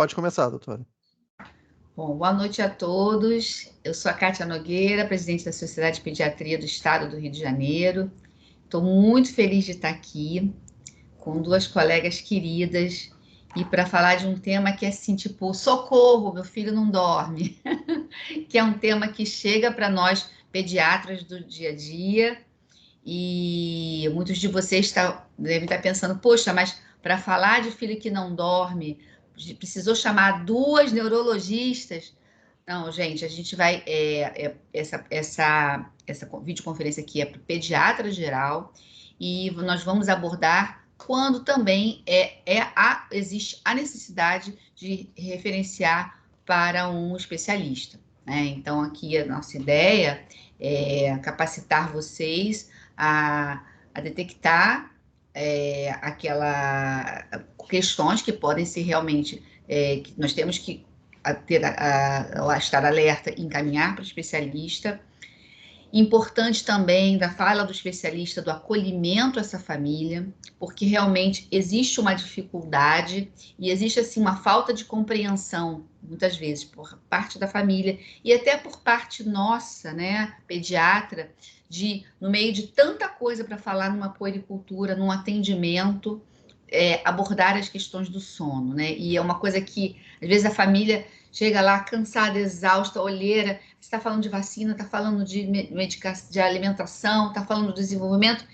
Pode começar, doutora. Bom, boa noite a todos. Eu sou a Kátia Nogueira, presidente da Sociedade de Pediatria do Estado do Rio de Janeiro. Estou muito feliz de estar aqui com duas colegas queridas e para falar de um tema que é assim, tipo, socorro, meu filho não dorme, que é um tema que chega para nós pediatras do dia a dia e muitos de vocês devem estar pensando, poxa, mas para falar de filho que não dorme, precisou chamar duas neurologistas. Não, gente, a gente vai. Essa videoconferência aqui é para o pediatra geral e nós vamos abordar quando também existe a necessidade de referenciar para um especialista, né? Então, aqui a nossa ideia é capacitar vocês a detectar aquelas questões que podem ser realmente que nós temos que estar alerta e encaminhar para o especialista. Importante também da fala do especialista, do acolhimento a essa família, porque realmente existe uma dificuldade e existe assim uma falta de compreensão, muitas vezes, por parte da família e até por parte nossa, né, pediatra, no meio de tanta coisa para falar numa puericultura, num atendimento, abordar as questões do sono, né? E é uma coisa que, às vezes, a família chega lá cansada, exausta, olheira, está falando de vacina, está falando de medicação, de alimentação, está falando do desenvolvimento,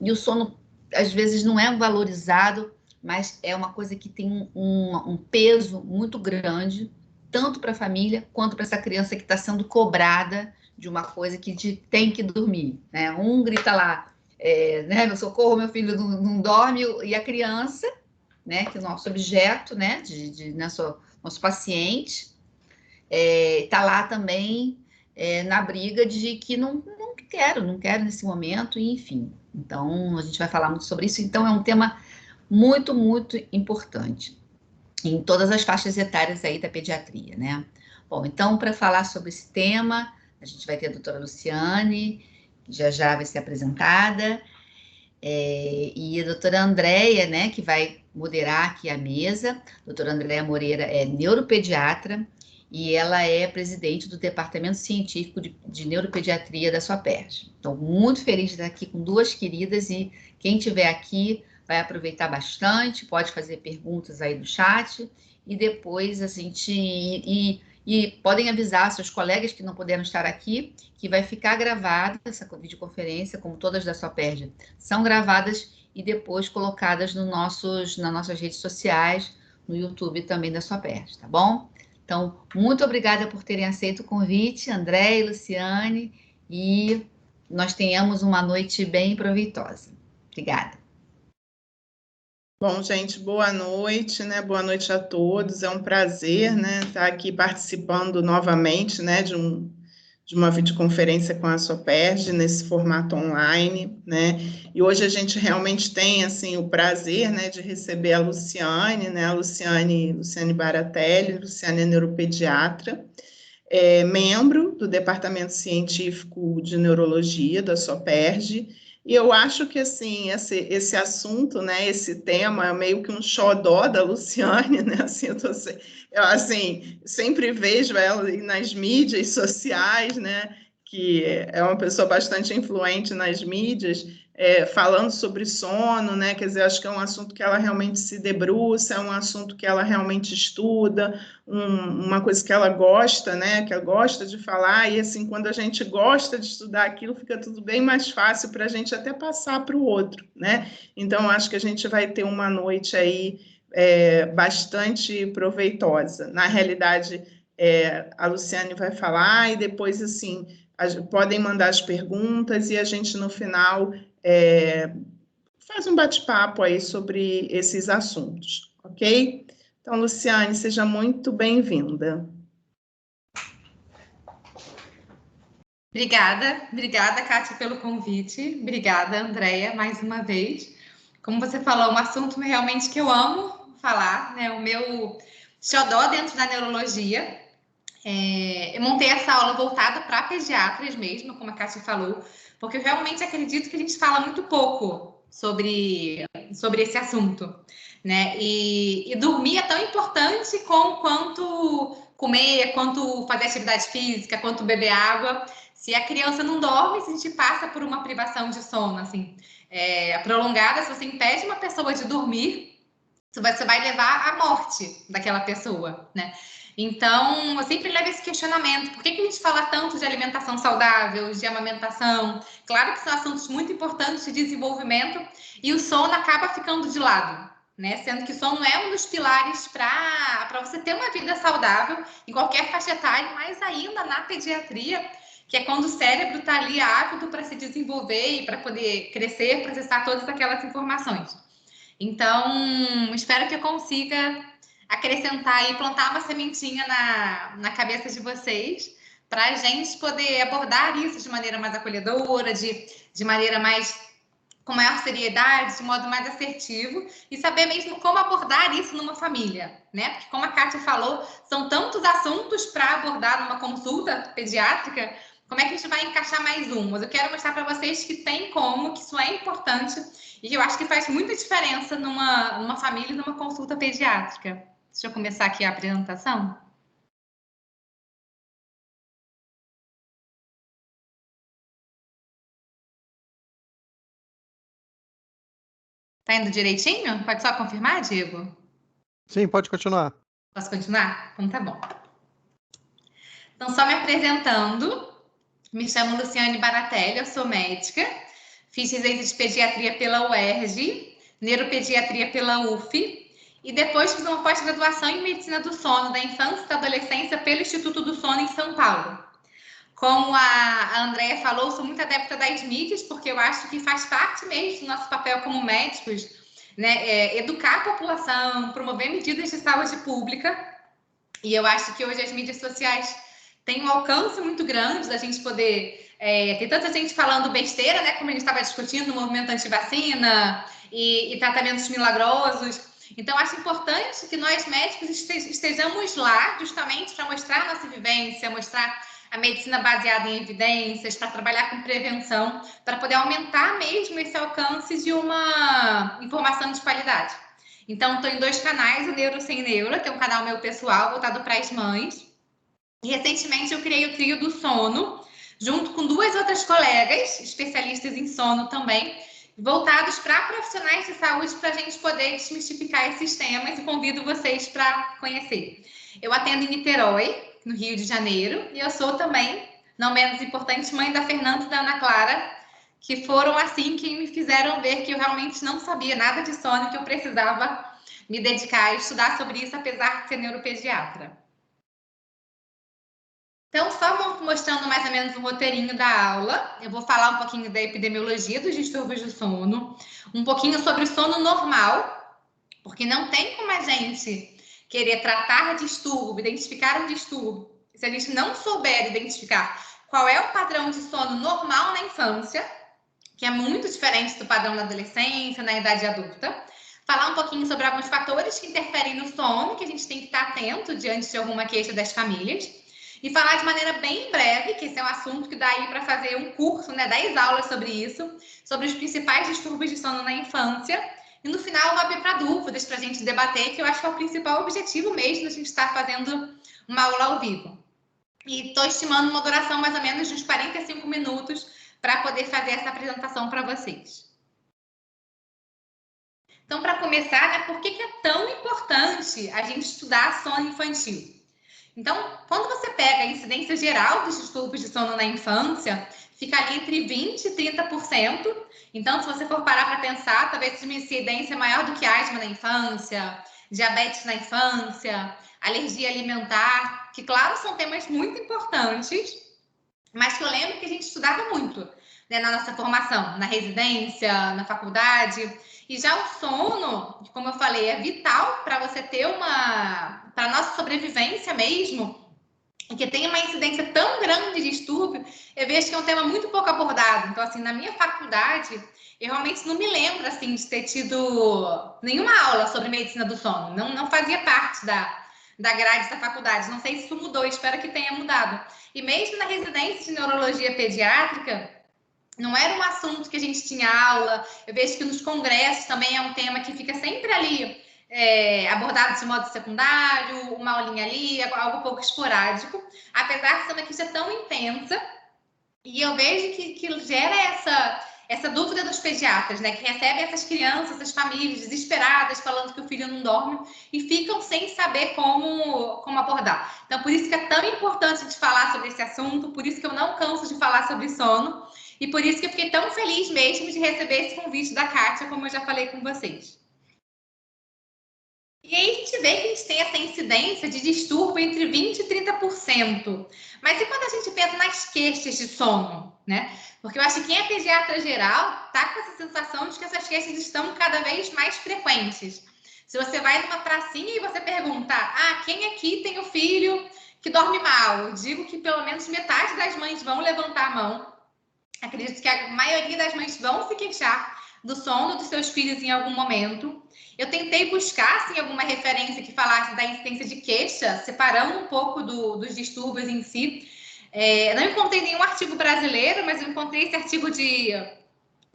e o sono, às vezes, não é valorizado, mas é uma coisa que tem um peso muito grande, tanto para a família, quanto para essa criança que está sendo cobrada de uma coisa que tem que dormir, né? Um grita lá, né, meu socorro, meu filho não dorme, e a criança, né, que é o nosso objeto, né, nosso paciente, está lá também na briga de que não quero nesse momento, e enfim. Então, a gente vai falar muito sobre isso. Então, é um tema muito, muito importante em todas as faixas etárias aí da pediatria, né? Bom, então, para falar sobre esse tema, a gente vai ter a doutora Luciane, que já vai ser apresentada, e a doutora Andréia, né, que vai moderar aqui a mesa. A doutora Andréia Moreira é neuropediatra e ela é presidente do Departamento Científico de Neuropediatria da SOAPERJ. Então, muito feliz de estar aqui com duas queridas e quem estiver aqui vai aproveitar bastante, pode fazer perguntas aí no chat e depois a gente... E podem avisar seus colegas que não puderam estar aqui, que vai ficar gravada essa videoconferência, como todas da SOAPERJ, são gravadas e depois colocadas nas nossas redes sociais, no YouTube também da SOAPERJ, tá bom? Então, muito obrigada por terem aceito o convite, André e Luciane, e nós tenhamos uma noite bem proveitosa. Obrigada. Bom, gente, boa noite, né? Boa noite a todos. É um prazer, né, estar aqui participando novamente, né, de uma videoconferência com a SOAPERJ nesse formato online, né? E hoje a gente realmente tem assim o prazer, né, de receber a Luciane, né? A Luciane Baratelli. Luciane é neuropediatra, membro do Departamento Científico de Neurologia da SOAPERJ. E eu acho que, assim, esse assunto, né, esse tema é meio que um xodó da Luciane, né, eu, assim, sempre vejo ela nas mídias sociais, né, que é uma pessoa bastante influente nas mídias, falando sobre sono, né, quer dizer, acho que é um assunto que ela realmente se debruça, é um assunto que ela realmente estuda, uma coisa que ela gosta, né, que ela gosta de falar, e assim, quando a gente gosta de estudar aquilo, fica tudo bem mais fácil para a gente até passar para o outro, né, então acho que a gente vai ter uma noite aí bastante proveitosa. Na realidade, a Luciane vai falar, e depois, assim, podem mandar as perguntas, e a gente, no final, faz um bate-papo aí sobre esses assuntos, ok? Então, Luciane, seja muito bem-vinda. Obrigada, Kátia, pelo convite. Obrigada, Andréia, mais uma vez. Como você falou, um assunto realmente que eu amo falar, né? O meu xodó dentro da neurologia. Eu montei essa aula voltada para pediatras mesmo, como a Kátia falou, porque eu realmente acredito que a gente fala muito pouco sobre esse assunto, né? E dormir é tão importante quanto comer, quanto fazer atividade física, quanto beber água. Se a criança não dorme, se a gente passa por uma privação de sono, assim, prolongada, se você impede uma pessoa de dormir, você vai levar à morte daquela pessoa, né? Então, eu sempre levo esse questionamento. Por que a gente fala tanto de alimentação saudável, de amamentação? Claro que são assuntos muito importantes de desenvolvimento e o sono acaba ficando de lado, né? Sendo que o sono é um dos pilares para você ter uma vida saudável em qualquer faixa etária, mas ainda na pediatria, que é quando o cérebro está ali ávido para se desenvolver e para poder crescer, processar todas aquelas informações. Então, espero que eu consiga acrescentar e plantar uma sementinha na cabeça de vocês para a gente poder abordar isso de maneira mais acolhedora, de maneira com maior seriedade, de modo mais assertivo e saber mesmo como abordar isso numa família, né? Porque como a Kátia falou, são tantos assuntos para abordar numa consulta pediátrica, como é que a gente vai encaixar mais um? Mas eu quero mostrar para vocês que tem como, que isso é importante e que eu acho que faz muita diferença numa família e numa consulta pediátrica. Deixa eu começar aqui a apresentação. Tá indo direitinho? Pode só confirmar, Diego? Sim, pode continuar. Posso continuar? Então tá bom. Então, só me apresentando, me chamo Luciane Baratelli, eu sou médica, fiz residência de pediatria pela UERJ, neuropediatria pela UF, e depois fiz uma pós-graduação em medicina do sono, da infância e da adolescência pelo Instituto do Sono em São Paulo. Como a Andrea falou, sou muito adepta das mídias, porque eu acho que faz parte mesmo do nosso papel como médicos, né, educar a população, promover medidas de saúde pública, e eu acho que hoje as mídias sociais têm um alcance muito grande da gente poder... tem tanta gente falando besteira, né, como a gente estava discutindo no movimento antivacina e tratamentos milagrosos. Então, acho importante que nós médicos estejamos lá justamente para mostrar a nossa vivência, mostrar a medicina baseada em evidências, para trabalhar com prevenção, para poder aumentar mesmo esse alcance de uma informação de qualidade. Então, estou em 2 canais, o Neuro Sem Neuro, que é um canal meu pessoal, voltado para as mães. E, recentemente, eu criei o Trio do Sono, junto com 2 outras colegas, especialistas em sono também, voltados para profissionais de saúde, para a gente poder desmistificar esses temas, e convido vocês para conhecer. Eu atendo em Niterói, no Rio de Janeiro, e eu sou também, não menos importante, mãe da Fernanda e da Ana Clara, que foram assim que me fizeram ver que eu realmente não sabia nada de sono, que eu precisava me dedicar a estudar sobre isso, apesar de ser neuropediatra. Então, só mostrando mais ou menos o roteirinho da aula, eu vou falar um pouquinho da epidemiologia dos distúrbios do sono, um pouquinho sobre o sono normal, porque não tem como a gente querer tratar distúrbio, identificar um distúrbio, se a gente não souber identificar qual é o padrão de sono normal na infância, que é muito diferente do padrão na adolescência, na idade adulta. Falar um pouquinho sobre alguns fatores que interferem no sono, que a gente tem que estar atento diante de alguma queixa das famílias. E falar de maneira bem breve, que esse é um assunto que dá aí para fazer um curso, né, 10 aulas sobre isso, sobre os principais distúrbios de sono na infância. E no final eu vou abrir para dúvidas, para a gente debater, que eu acho que é o principal objetivo mesmo da gente estar fazendo uma aula ao vivo. E estou estimando uma duração mais ou menos de uns 45 minutos para poder fazer essa apresentação para vocês. Então, para começar, né, por que é tão importante a gente estudar sono infantil? Então, quando você pega a incidência geral dos distúrbios de sono na infância, fica ali entre 20% e 30%. Então, se você for parar para pensar, talvez seja uma incidência maior do que asma na infância, diabetes na infância, alergia alimentar, que, claro, são temas muito importantes, mas que eu lembro que a gente estudava muito, né, na nossa formação, na residência, na faculdade. E já o sono, como eu falei, é vital para você ter para a nossa sobrevivência mesmo, e que tem uma incidência tão grande de distúrbio, eu vejo que é um tema muito pouco abordado. Então, assim, na minha faculdade, eu realmente não me lembro, assim, de ter tido nenhuma aula sobre medicina do sono. Não fazia parte da grade da faculdade. Não sei se isso mudou, espero que tenha mudado. E mesmo na residência de neurologia pediátrica, não era um assunto que a gente tinha aula. Eu vejo que nos congressos também é um tema que fica sempre ali abordado de modo secundário, uma aulinha ali, algo pouco esporádico, apesar de ser uma questão tão intensa. E eu vejo que gera essa dúvida dos pediatras, né? Que recebem essas crianças, essas famílias desesperadas, falando que o filho não dorme e ficam sem saber como abordar. Então, por isso que é tão importante a gente falar sobre esse assunto, por isso que eu não canso de falar sobre sono e por isso que eu fiquei tão feliz mesmo de receber esse convite da Kátia, como eu já falei com vocês. E aí a gente vê que a gente tem essa incidência de distúrbio entre 20% e 30%. Mas e quando a gente pensa nas queixas de sono, né? Porque eu acho que quem é pediatra geral tá com essa sensação de que essas queixas estão cada vez mais frequentes. Se você vai numa pracinha e você pergunta, quem aqui tem o filho que dorme mal? Eu digo que pelo menos metade das mães vão levantar a mão. Acredito que a maioria das mães vão se queixar do sono dos seus filhos em algum momento. Eu tentei buscar assim, alguma referência que falasse da incidência de queixa, separando um pouco dos distúrbios em si. Não encontrei nenhum artigo brasileiro, mas eu encontrei esse artigo de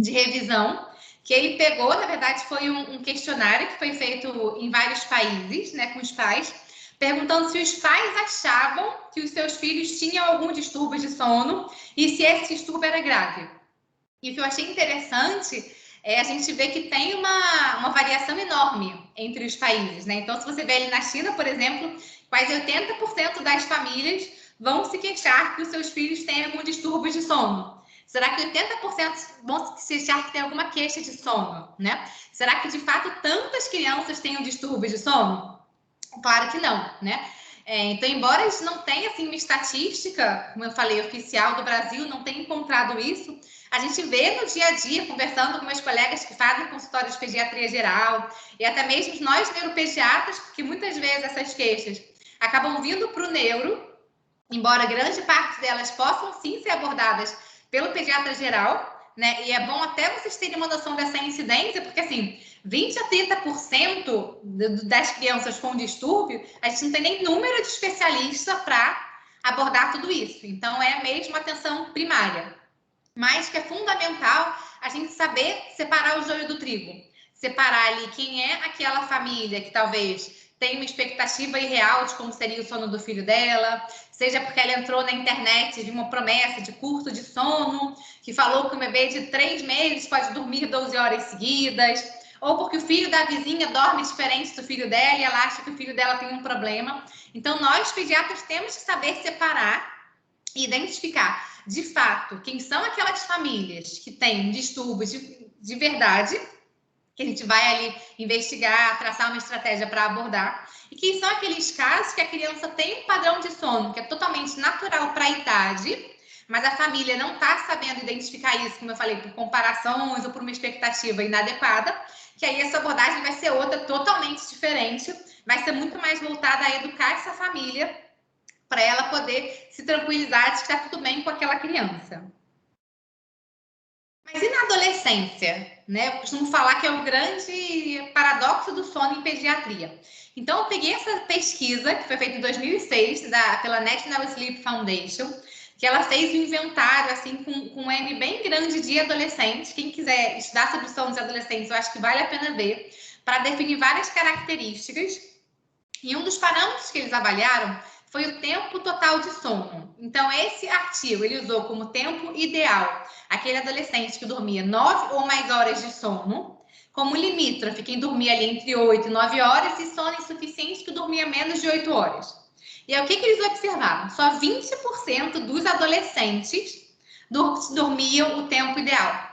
revisão, que ele pegou, na verdade, foi um questionário que foi feito em vários países, né, com os pais, perguntando se os pais achavam que os seus filhos tinham algum distúrbio de sono e se esse distúrbio era grave. E o que eu achei interessante a gente ver que tem uma variação enorme entre os países, né? Então, se você vê ali na China, por exemplo, quase 80% das famílias vão se queixar que os seus filhos têm algum distúrbio de sono. Será que 80% vão se queixar que tem alguma queixa de sono, né? Será que, de fato, tantas crianças têm um distúrbio de sono? Claro que não, né? Então, embora a gente não tenha assim, uma estatística, como eu falei, oficial do Brasil, não tenha encontrado isso, a gente vê no dia a dia, conversando com meus colegas que fazem consultório de pediatria geral, e até mesmo nós neuropediatras, porque muitas vezes essas queixas acabam vindo para o neuro, embora grande parte delas possam sim ser abordadas pelo pediatra geral, né? E é bom até vocês terem uma noção dessa incidência, porque assim, 20% a 30% das crianças com distúrbio, a gente não tem nem número de especialista para abordar tudo isso. Então, é mesmo atenção primária. Mas que é fundamental a gente saber separar o joio do trigo. Separar ali quem é aquela família que talvez tenha uma expectativa irreal de como seria o sono do filho dela, seja porque ela entrou na internet de uma promessa de curso de sono, que falou que um bebê de 3 meses pode dormir 12 horas seguidas, ou porque o filho da vizinha dorme diferente do filho dela e ela acha que o filho dela tem um problema. Então, nós, pediatras, temos que saber separar e identificar, de fato, quem são aquelas famílias que têm distúrbios de verdade, que a gente vai ali investigar, traçar uma estratégia para abordar, e quem são aqueles casos que a criança tem um padrão de sono que é totalmente natural para a idade, mas a família não está sabendo identificar isso, como eu falei, por comparações ou por uma expectativa inadequada, que aí essa abordagem vai ser outra totalmente diferente, vai ser muito mais voltada a educar essa família para ela poder se tranquilizar de que está tudo bem com aquela criança. Mas e na adolescência? Né? Eu costumo falar que é o grande paradoxo do sono em pediatria. Então, eu peguei essa pesquisa, que foi feita em 2006, pela National Sleep Foundation, que ela fez um inventário, assim, com um M bem grande de adolescentes. Quem quiser estudar sobre sono de adolescentes, eu acho que vale a pena ver, para definir várias características. E um dos parâmetros que eles avaliaram foi o tempo total de sono. Então, esse artigo, ele usou como tempo ideal aquele adolescente que dormia 9 ou mais horas de sono, como limítrofe, quem dormia ali entre 8 e 9 horas, e sono insuficiente, que dormia menos de 8 horas. E aí, o que eles observaram? Só 20% dos adolescentes dormiam o tempo ideal.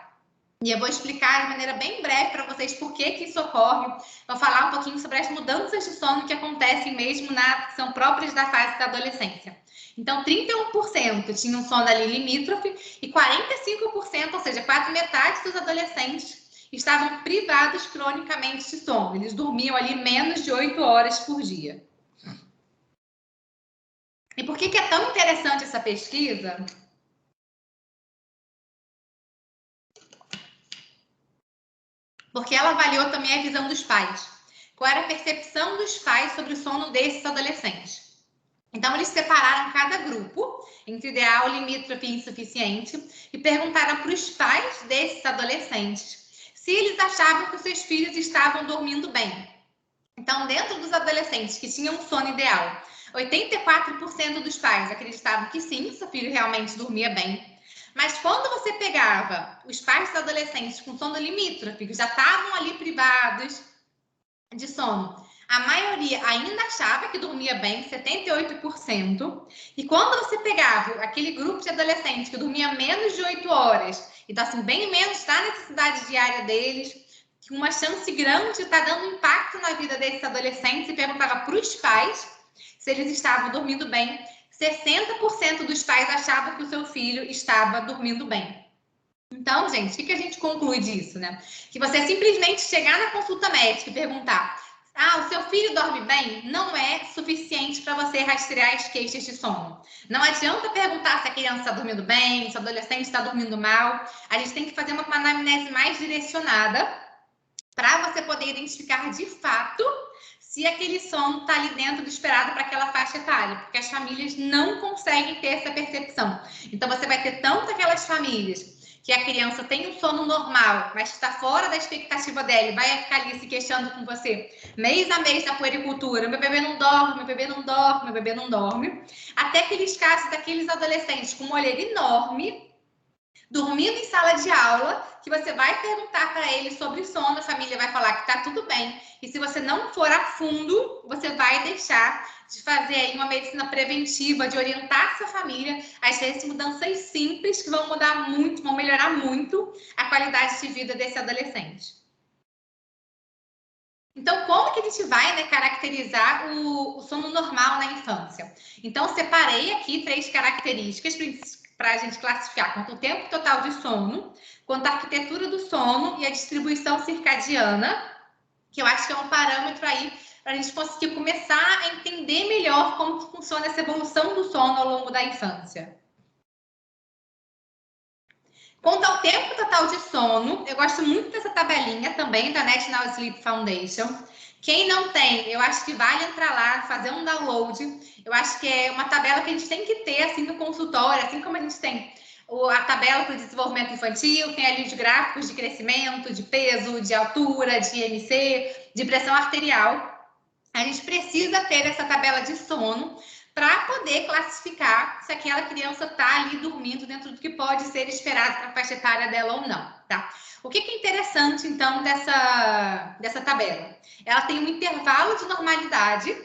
E eu vou explicar de maneira bem breve para vocês por que isso ocorre. Vou falar um pouquinho sobre as mudanças de sono que acontecem mesmo que são próprias da fase da adolescência. Então, 31% tinham sono ali limítrofe e 45%, ou seja, quase metade dos adolescentes estavam privados cronicamente de sono. Eles dormiam ali menos de 8 horas por dia. E por que é tão interessante essa pesquisa? Porque ela avaliou também a visão dos pais. Qual era a percepção dos pais sobre o sono desses adolescentes? Então, eles separaram cada grupo entre ideal, limítrofe e insuficiente e perguntaram para os pais desses adolescentes se eles achavam que os seus filhos estavam dormindo bem. Então, dentro dos adolescentes que tinham um sono ideal, 84% dos pais acreditavam que sim, seu filho realmente dormia bem. Mas quando você pegava os pais dos adolescentes com sono limítrofe, que já estavam ali privados de sono, a maioria ainda achava que dormia bem, 78%. E quando você pegava aquele grupo de adolescentes que dormia menos de 8 horas, então assim, bem menos da necessidade diária deles, com uma chance grande de estar dando impacto na vida desses adolescentes, e perguntava para os pais se eles estavam dormindo bem, 60% dos pais achavam que o seu filho estava dormindo bem. Então, gente, o que a gente conclui disso, né? Que você simplesmente chegar na consulta médica e perguntar: ah, o seu filho dorme bem? Não é suficiente para você rastrear as queixas de sono. Não adianta perguntar se a criança está dormindo bem, se o adolescente está dormindo mal. A gente tem que fazer uma anamnese mais direcionada para você poder identificar de fato se aquele sono está ali dentro do esperado para aquela faixa etária, porque as famílias não conseguem ter essa percepção. Então, você vai ter tanto aquelas famílias que a criança tem um sono normal, mas que está fora da expectativa dela e vai ficar ali se queixando com você mês a mês da puericultura: meu bebê não dorme, meu bebê não dorme, meu bebê não dorme. Até aqueles casos daqueles adolescentes com uma olheira enorme, dormindo em sala de aula, que você vai perguntar para ele sobre sono, a família vai falar que está tudo bem. E se você não for a fundo, você vai deixar de fazer aí uma medicina preventiva, de orientar sua família a essas mudanças simples que vão mudar muito, vão melhorar muito a qualidade de vida desse adolescente. Então, como que a gente vai, caracterizar o sono normal na infância? Então, separei aqui 3 características para a gente classificar: quanto o tempo total de sono, quanto a arquitetura do sono e a distribuição circadiana, que eu acho que é um parâmetro aí para a gente conseguir começar a entender melhor como que funciona essa evolução do sono ao longo da infância. Quanto ao tempo total de sono, eu gosto muito dessa tabelinha também da National Sleep Foundation. Quem não tem, eu acho que vale entrar lá, fazer um download. Eu acho que é uma tabela que a gente tem que ter assim no consultório, assim como a gente tem a tabela para o desenvolvimento infantil, tem ali os gráficos de crescimento, de peso, de altura, de IMC, de pressão arterial. A gente precisa ter essa tabela de sono para poder classificar se aquela criança está ali dormindo dentro do que pode ser esperado para a faixa etária dela ou não, tá? O que é interessante, então, dessa tabela? Ela tem um intervalo de normalidade,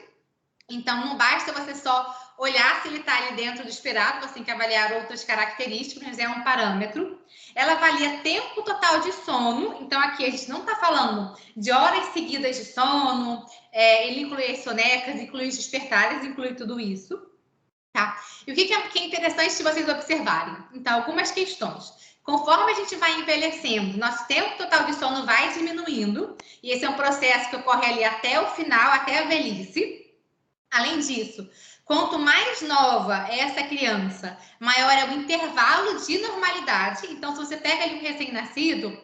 então não basta você só olhar se ele está ali dentro do esperado, você tem que avaliar outras características, mas é um parâmetro. Ela avalia tempo total de sono, então aqui a gente não está falando de horas seguidas de sono, ele inclui as sonecas, inclui os despertares, inclui tudo isso, tá? E o que é interessante de vocês observarem? Então, algumas questões. Conforme a gente vai envelhecendo, nosso tempo total de sono vai diminuindo, e esse é um processo que ocorre ali até o final, até a velhice. Além disso, quanto mais nova é essa criança, maior é o intervalo de normalidade. Então, se você pega ali um recém-nascido,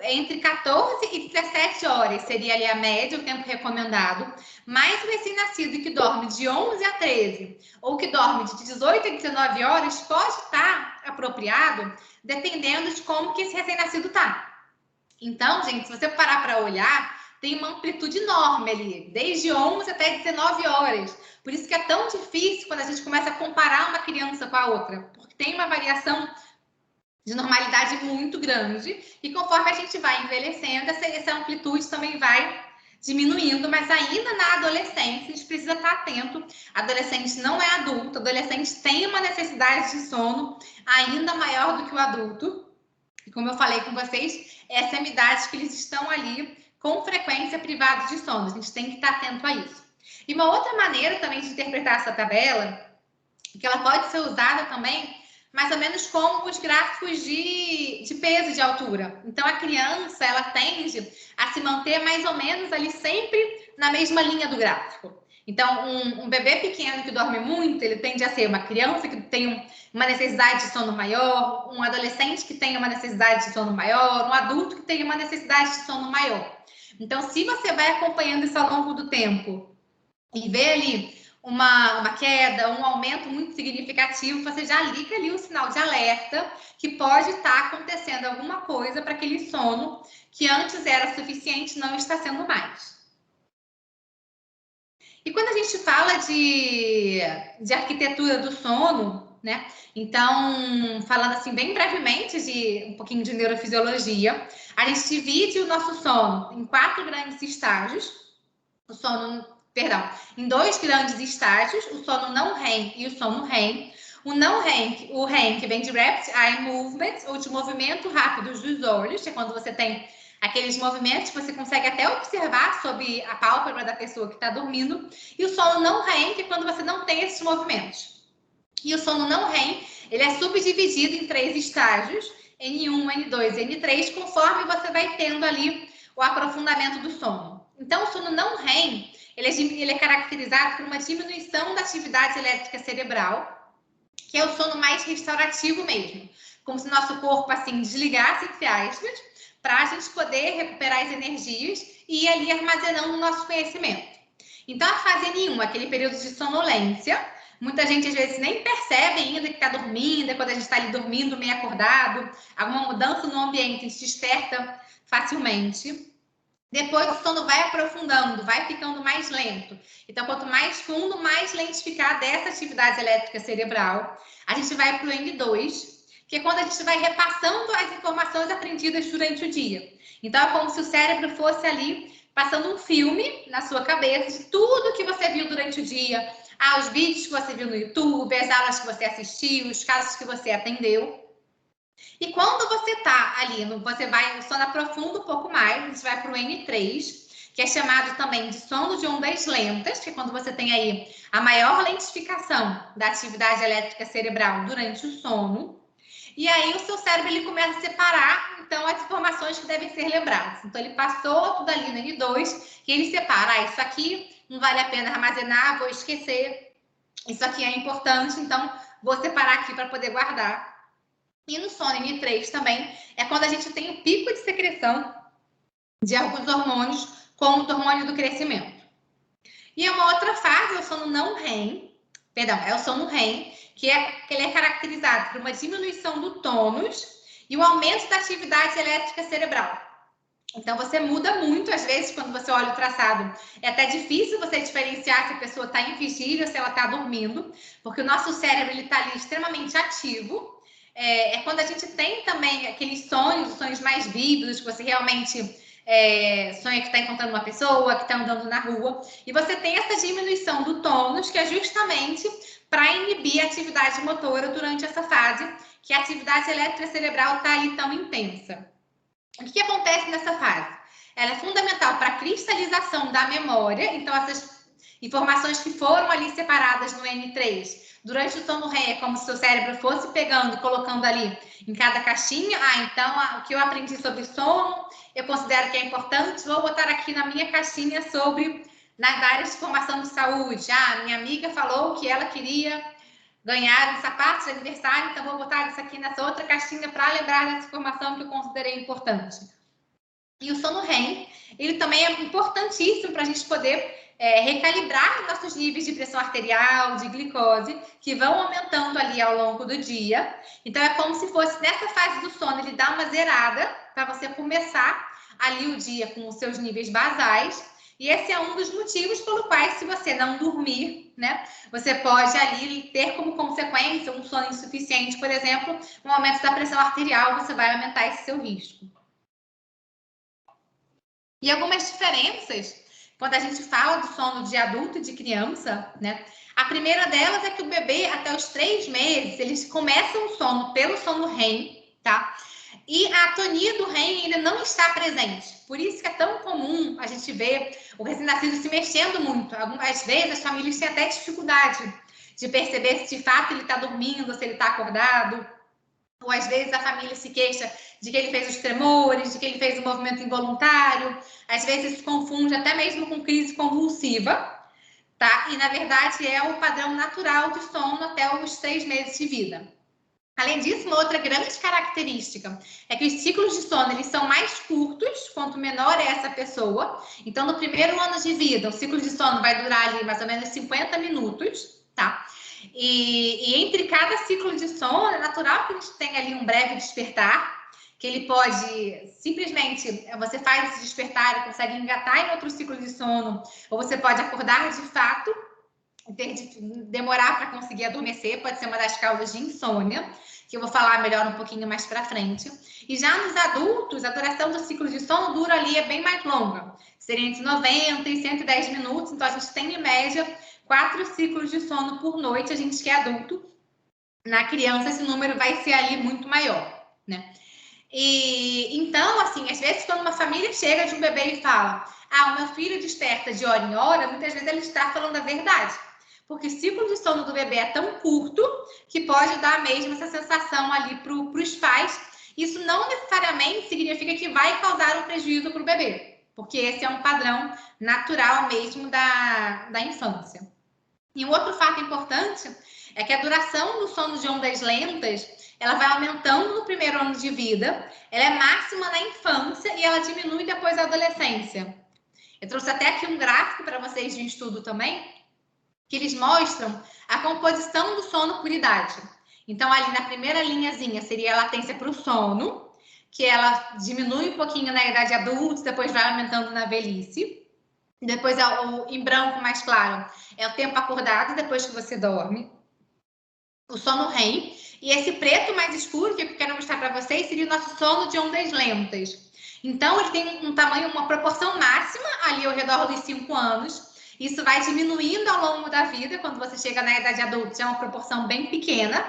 entre 14 e 17 horas seria ali a média, o tempo recomendado. Mas o recém-nascido que dorme de 11 a 13 ou que dorme de 18 a 19 horas pode estar apropriado, dependendo de como que esse recém-nascido está. Então, gente, se você parar para olhar, tem uma amplitude enorme ali, desde 11 até 19 horas. Por isso que é tão difícil quando a gente começa a comparar uma criança com a outra, porque tem uma variação de normalidade muito grande, e conforme a gente vai envelhecendo, essa amplitude também vai diminuindo, mas ainda na adolescência a gente precisa estar atento. Adolescente não é adulto, adolescente tem uma necessidade de sono ainda maior do que o adulto. E como eu falei com vocês, essa é a idade que eles estão ali com frequência privados de sono. A gente tem que estar atento a isso. E uma outra maneira também de interpretar essa tabela, que ela pode ser usada também, mais ou menos como os gráficos de peso e de altura. Então, a criança, ela tende a se manter mais ou menos ali sempre na mesma linha do gráfico. Então, um bebê pequeno que dorme muito, ele tende a ser uma criança que tem uma necessidade de sono maior, um adolescente que tem uma necessidade de sono maior, um adulto que tem uma necessidade de sono maior. Então, se você vai acompanhando isso ao longo do tempo e vê ali uma queda, um aumento muito significativo, você já liga ali o sinal de alerta que pode estar acontecendo alguma coisa para aquele sono que antes era suficiente não está sendo mais. E quando a gente fala de arquitetura do sono, né? Então, falando assim bem brevemente de um pouquinho de neurofisiologia, a gente divide o nosso sono em 4 grandes estágios. O sono, perdão, em 2 grandes estágios, o sono não REM e o sono REM. O não REM, o REM que vem de Rapid Eye Movement, ou de movimento rápido dos olhos, que é quando você tem aqueles movimentos que você consegue até observar sob a pálpebra da pessoa que está dormindo. E o sono não REM, que é quando você não tem esses movimentos. E o sono não REM, ele é subdividido em 3 estágios, N1, N2 e N3, conforme você vai tendo ali o aprofundamento do sono. Então, o sono não REM, ele é caracterizado por uma diminuição da atividade elétrica cerebral, que é o sono mais restaurativo mesmo. Como se nosso corpo, assim, desligasse, entre aspas, para a gente poder recuperar as energias e ir ali armazenando o nosso conhecimento. Então, a fase N1, aquele período de sonolência, muita gente às vezes nem percebe ainda que está dormindo, é quando a gente está ali dormindo, meio acordado, alguma mudança no ambiente, a gente desperta facilmente. Depois o sono vai aprofundando, vai ficando mais lento. Então, quanto mais fundo, mais lentificada dessa atividade elétrica cerebral. A gente vai para o N2, que é quando a gente vai repassando as informações aprendidas durante o dia. Então, é como se o cérebro fosse ali passando um filme na sua cabeça de tudo que você viu durante o dia, os vídeos que você viu no YouTube, as aulas que você assistiu, os casos que você atendeu. E quando você está ali, o sono aprofunda um pouco mais, a gente vai para o N3, que é chamado também de sono de ondas lentas, que é quando você tem aí a maior lentificação da atividade elétrica cerebral durante o sono. E aí o seu cérebro ele começa a separar, então, as informações que devem ser lembradas. Então, ele passou tudo ali no N2, e ele separa, isso aqui não vale a pena armazenar, vou esquecer, isso aqui é importante, então, vou separar aqui para poder guardar. E no sono N3 também é quando a gente tem o pico de secreção de alguns hormônios, como o hormônio do crescimento. E uma outra fase é o sono não REM, é o sono REM, que ele é caracterizado por uma diminuição do tônus e o aumento da atividade elétrica cerebral. Então, você muda muito, às vezes, quando você olha o traçado. É até difícil você diferenciar se a pessoa está em vigília ou se ela está dormindo, porque o nosso cérebro está ali extremamente ativo. É quando a gente tem também aqueles sonhos mais vívidos, que você realmente sonha que está encontrando uma pessoa, que está andando na rua, e você tem essa diminuição do tônus, que é justamente para inibir a atividade motora durante essa fase, que a atividade elétrica cerebral está ali tão intensa. O que acontece nessa fase? Ela é fundamental para a cristalização da memória, então essas informações que foram ali separadas no N3, durante o sono REM, é como se o seu cérebro fosse pegando e colocando ali em cada caixinha. Então, o que eu aprendi sobre sono, eu considero que é importante, vou botar aqui na minha caixinha sobre nas áreas de formação de saúde. Minha amiga falou que ela queria ganhar um sapato de aniversário, então vou botar isso aqui nessa outra caixinha para lembrar dessa informação que eu considerei importante. E o sono REM, ele também é importantíssimo para a gente poder recalibrar nossos níveis de pressão arterial, de glicose, que vão aumentando ali ao longo do dia. Então, é como se fosse nessa fase do sono, ele dá uma zerada para você começar ali o dia com os seus níveis basais. E esse é um dos motivos pelo quais, se você não dormir, né, você pode ali ter como consequência um sono insuficiente, por exemplo, um aumento da pressão arterial, você vai aumentar esse seu risco. E algumas diferenças, quando a gente fala do sono de adulto e de criança, né? A primeira delas é que o bebê, até os 3 meses, eles começam o sono pelo sono REM, tá? E a atonia do REM ainda não está presente. Por isso que é tão comum a gente ver o recém-nascido se mexendo muito. Algumas vezes as famílias têm até dificuldade de perceber se de fato ele está dormindo, se ele está acordado. Ou às vezes a família se queixa de que ele fez os tremores, de que ele fez um movimento involuntário. Às vezes se confunde até mesmo com crise convulsiva, tá? E na verdade é o padrão natural de sono até os 3 meses de vida. Além disso, uma outra grande característica é que os ciclos de sono eles são mais curtos, quanto menor é essa pessoa. Então, no primeiro ano de vida, o ciclo de sono vai durar ali mais ou menos 50 minutos, tá? E entre cada ciclo de sono, é natural que a gente tenha ali um breve despertar, que ele pode simplesmente, você faz esse despertar e consegue engatar em outro ciclo de sono, ou você pode acordar de fato, demorar para conseguir adormecer, pode ser uma das causas de insônia, que eu vou falar melhor um pouquinho mais para frente. E já nos adultos, a duração do ciclo de sono dura ali é bem mais longa, seria entre 90 e 110 minutos, então a gente tem em média 4 ciclos de sono por noite, a gente que é adulto. Na criança esse número vai ser ali muito maior, né? E então, assim, às vezes quando uma família chega de um bebê e fala: ah, o meu filho desperta de hora em hora, muitas vezes ele está falando a verdade. Porque o ciclo de sono do bebê é tão curto que pode dar mesmo essa sensação ali para os pais. Isso não necessariamente significa que vai causar um prejuízo para o bebê, porque esse é um padrão natural mesmo da infância. E um outro fato importante é que a duração do sono de ondas lentas, ela vai aumentando no primeiro ano de vida, ela é máxima na infância e ela diminui depois da adolescência. Eu trouxe até aqui um gráfico para vocês de um estudo também, que eles mostram a composição do sono por idade. Então, ali na primeira linhazinha seria a latência para o sono, que ela diminui um pouquinho na idade adulta, depois vai aumentando na velhice. Depois, em branco mais claro, é o tempo acordado depois que você dorme. O sono REM. E esse preto mais escuro, que eu quero mostrar para vocês, seria o nosso sono de ondas lentas. Então, ele tem um tamanho, uma proporção máxima ali ao redor dos 5 anos. Isso vai diminuindo ao longo da vida, quando você chega na idade adulta, é uma proporção bem pequena.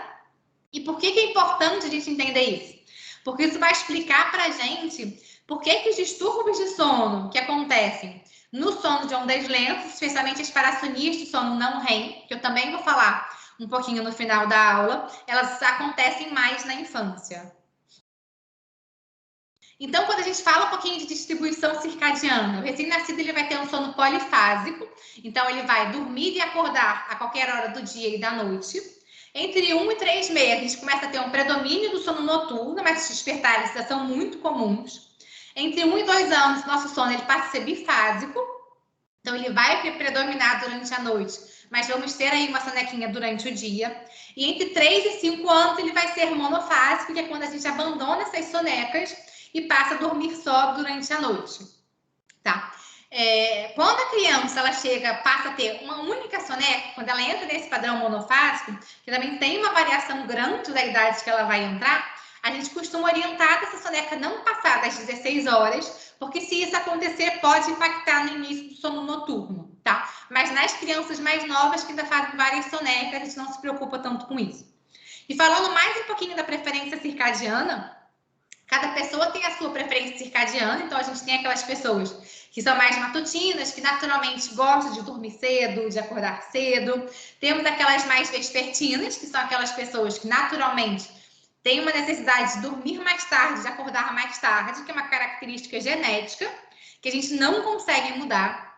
E por que é importante a gente entender isso? Porque isso vai explicar para a gente por que os distúrbios de sono que acontecem no sono de ondas lentas, especialmente as parassonias de sono não REM, que eu também vou falar um pouquinho no final da aula, elas acontecem mais na infância. Então, quando a gente fala um pouquinho de distribuição circadiana, o recém-nascido ele vai ter um sono polifásico, então ele vai dormir e acordar a qualquer hora do dia e da noite. Entre 1 e 3 meses, a gente começa a ter um predomínio do sono noturno, mas os despertares já são muito comuns. Entre 1 e 2 anos, nosso sono ele passa a ser bifásico, então ele vai predominar durante a noite, mas vamos ter aí uma sonequinha durante o dia. E entre 3 e 5 anos, ele vai ser monofásico, que é quando a gente abandona essas sonecas e passa a dormir só durante a noite, tá? Quando a criança ela passa a ter uma única soneca, quando ela entra nesse padrão monofásico, que também tem uma variação grande da idade que ela vai entrar, a gente costuma orientar essa soneca não passar das 16 horas, porque se isso acontecer, pode impactar no início do sono noturno, tá? Mas nas crianças mais novas, que ainda fazem várias sonecas, a gente não se preocupa tanto com isso. E falando mais um pouquinho da preferência circadiana, cada pessoa tem a sua preferência circadiana, então a gente tem aquelas pessoas que são mais matutinas, que naturalmente gostam de dormir cedo, de acordar cedo. Temos aquelas mais vespertinas, que são aquelas pessoas que naturalmente têm uma necessidade de dormir mais tarde, de acordar mais tarde, que é uma característica genética, que a gente não consegue mudar,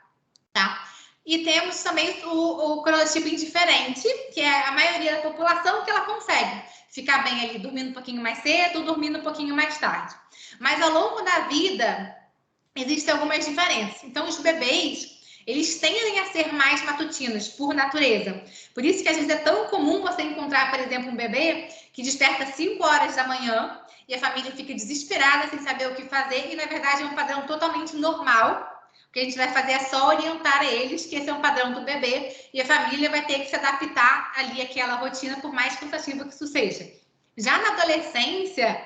tá? E temos também o cronotipo indiferente, que é a maioria da população que ela consegue ficar bem ali, dormindo um pouquinho mais cedo ou dormindo um pouquinho mais tarde. Mas ao longo da vida, existem algumas diferenças. Então, os bebês, eles tendem a ser mais matutinos, por natureza. Por isso que às vezes é tão comum você encontrar, por exemplo, um bebê que desperta 5 horas da manhã e a família fica desesperada sem saber o que fazer, e na verdade é um padrão totalmente normal. O que a gente vai fazer é só orientar a eles que esse é um padrão do bebê e a família vai ter que se adaptar ali àquela rotina, por mais cansativa que isso seja. Já na adolescência,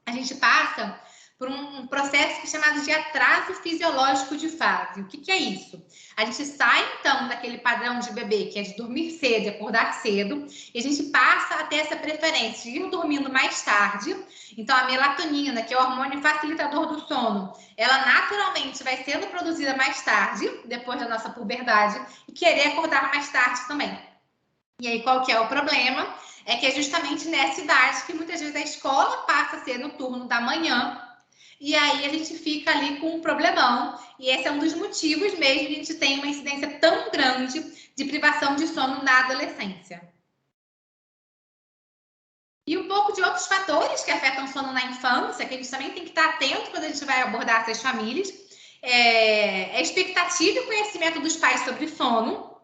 a gente passa por um processo que é chamado de atraso fisiológico de fase. O que é isso? A gente sai, então, daquele padrão de bebê, que é de dormir cedo e acordar cedo, e a gente passa a ter essa preferência de ir dormindo mais tarde. Então, a melatonina, que é o hormônio facilitador do sono, ela naturalmente vai sendo produzida mais tarde, depois da nossa puberdade, e querer acordar mais tarde também. E aí, qual que é o problema? É que é justamente nessa idade que muitas vezes a escola passa a ser no turno da manhã, e aí a gente fica ali com um problemão, e esse é um dos motivos mesmo que a gente tem uma incidência tão grande de privação de sono na adolescência. E um pouco de outros fatores que afetam o sono na infância, que a gente também tem que estar atento quando a gente vai abordar essas famílias. A expectativa e o conhecimento dos pais sobre sono.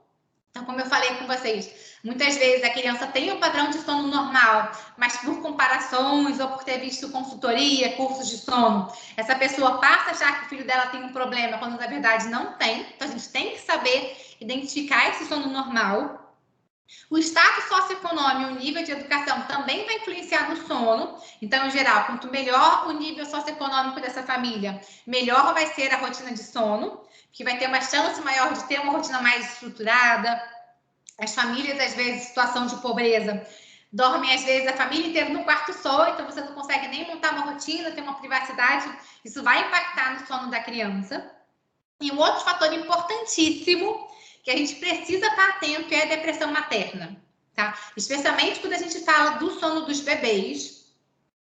Então, como eu falei com vocês, muitas vezes a criança tem um padrão de sono normal, mas por comparações ou por ter visto consultoria, cursos de sono, essa pessoa passa a achar que o filho dela tem um problema, quando na verdade não tem. Então, a gente tem que saber identificar esse sono normal. O status socioeconômico e o nível de educação também vai influenciar no sono. Então, em geral, quanto melhor o nível socioeconômico dessa família, melhor vai ser a rotina de sono, que vai ter uma chance maior de ter uma rotina mais estruturada. As famílias, às vezes, em situação de pobreza, dormem, às vezes, a família inteira no quarto só, então você não consegue nem montar uma rotina, ter uma privacidade. Isso vai impactar no sono da criança. E um outro fator importantíssimo que a gente precisa estar atento é a depressão materna, tá? Especialmente quando a gente fala do sono dos bebês,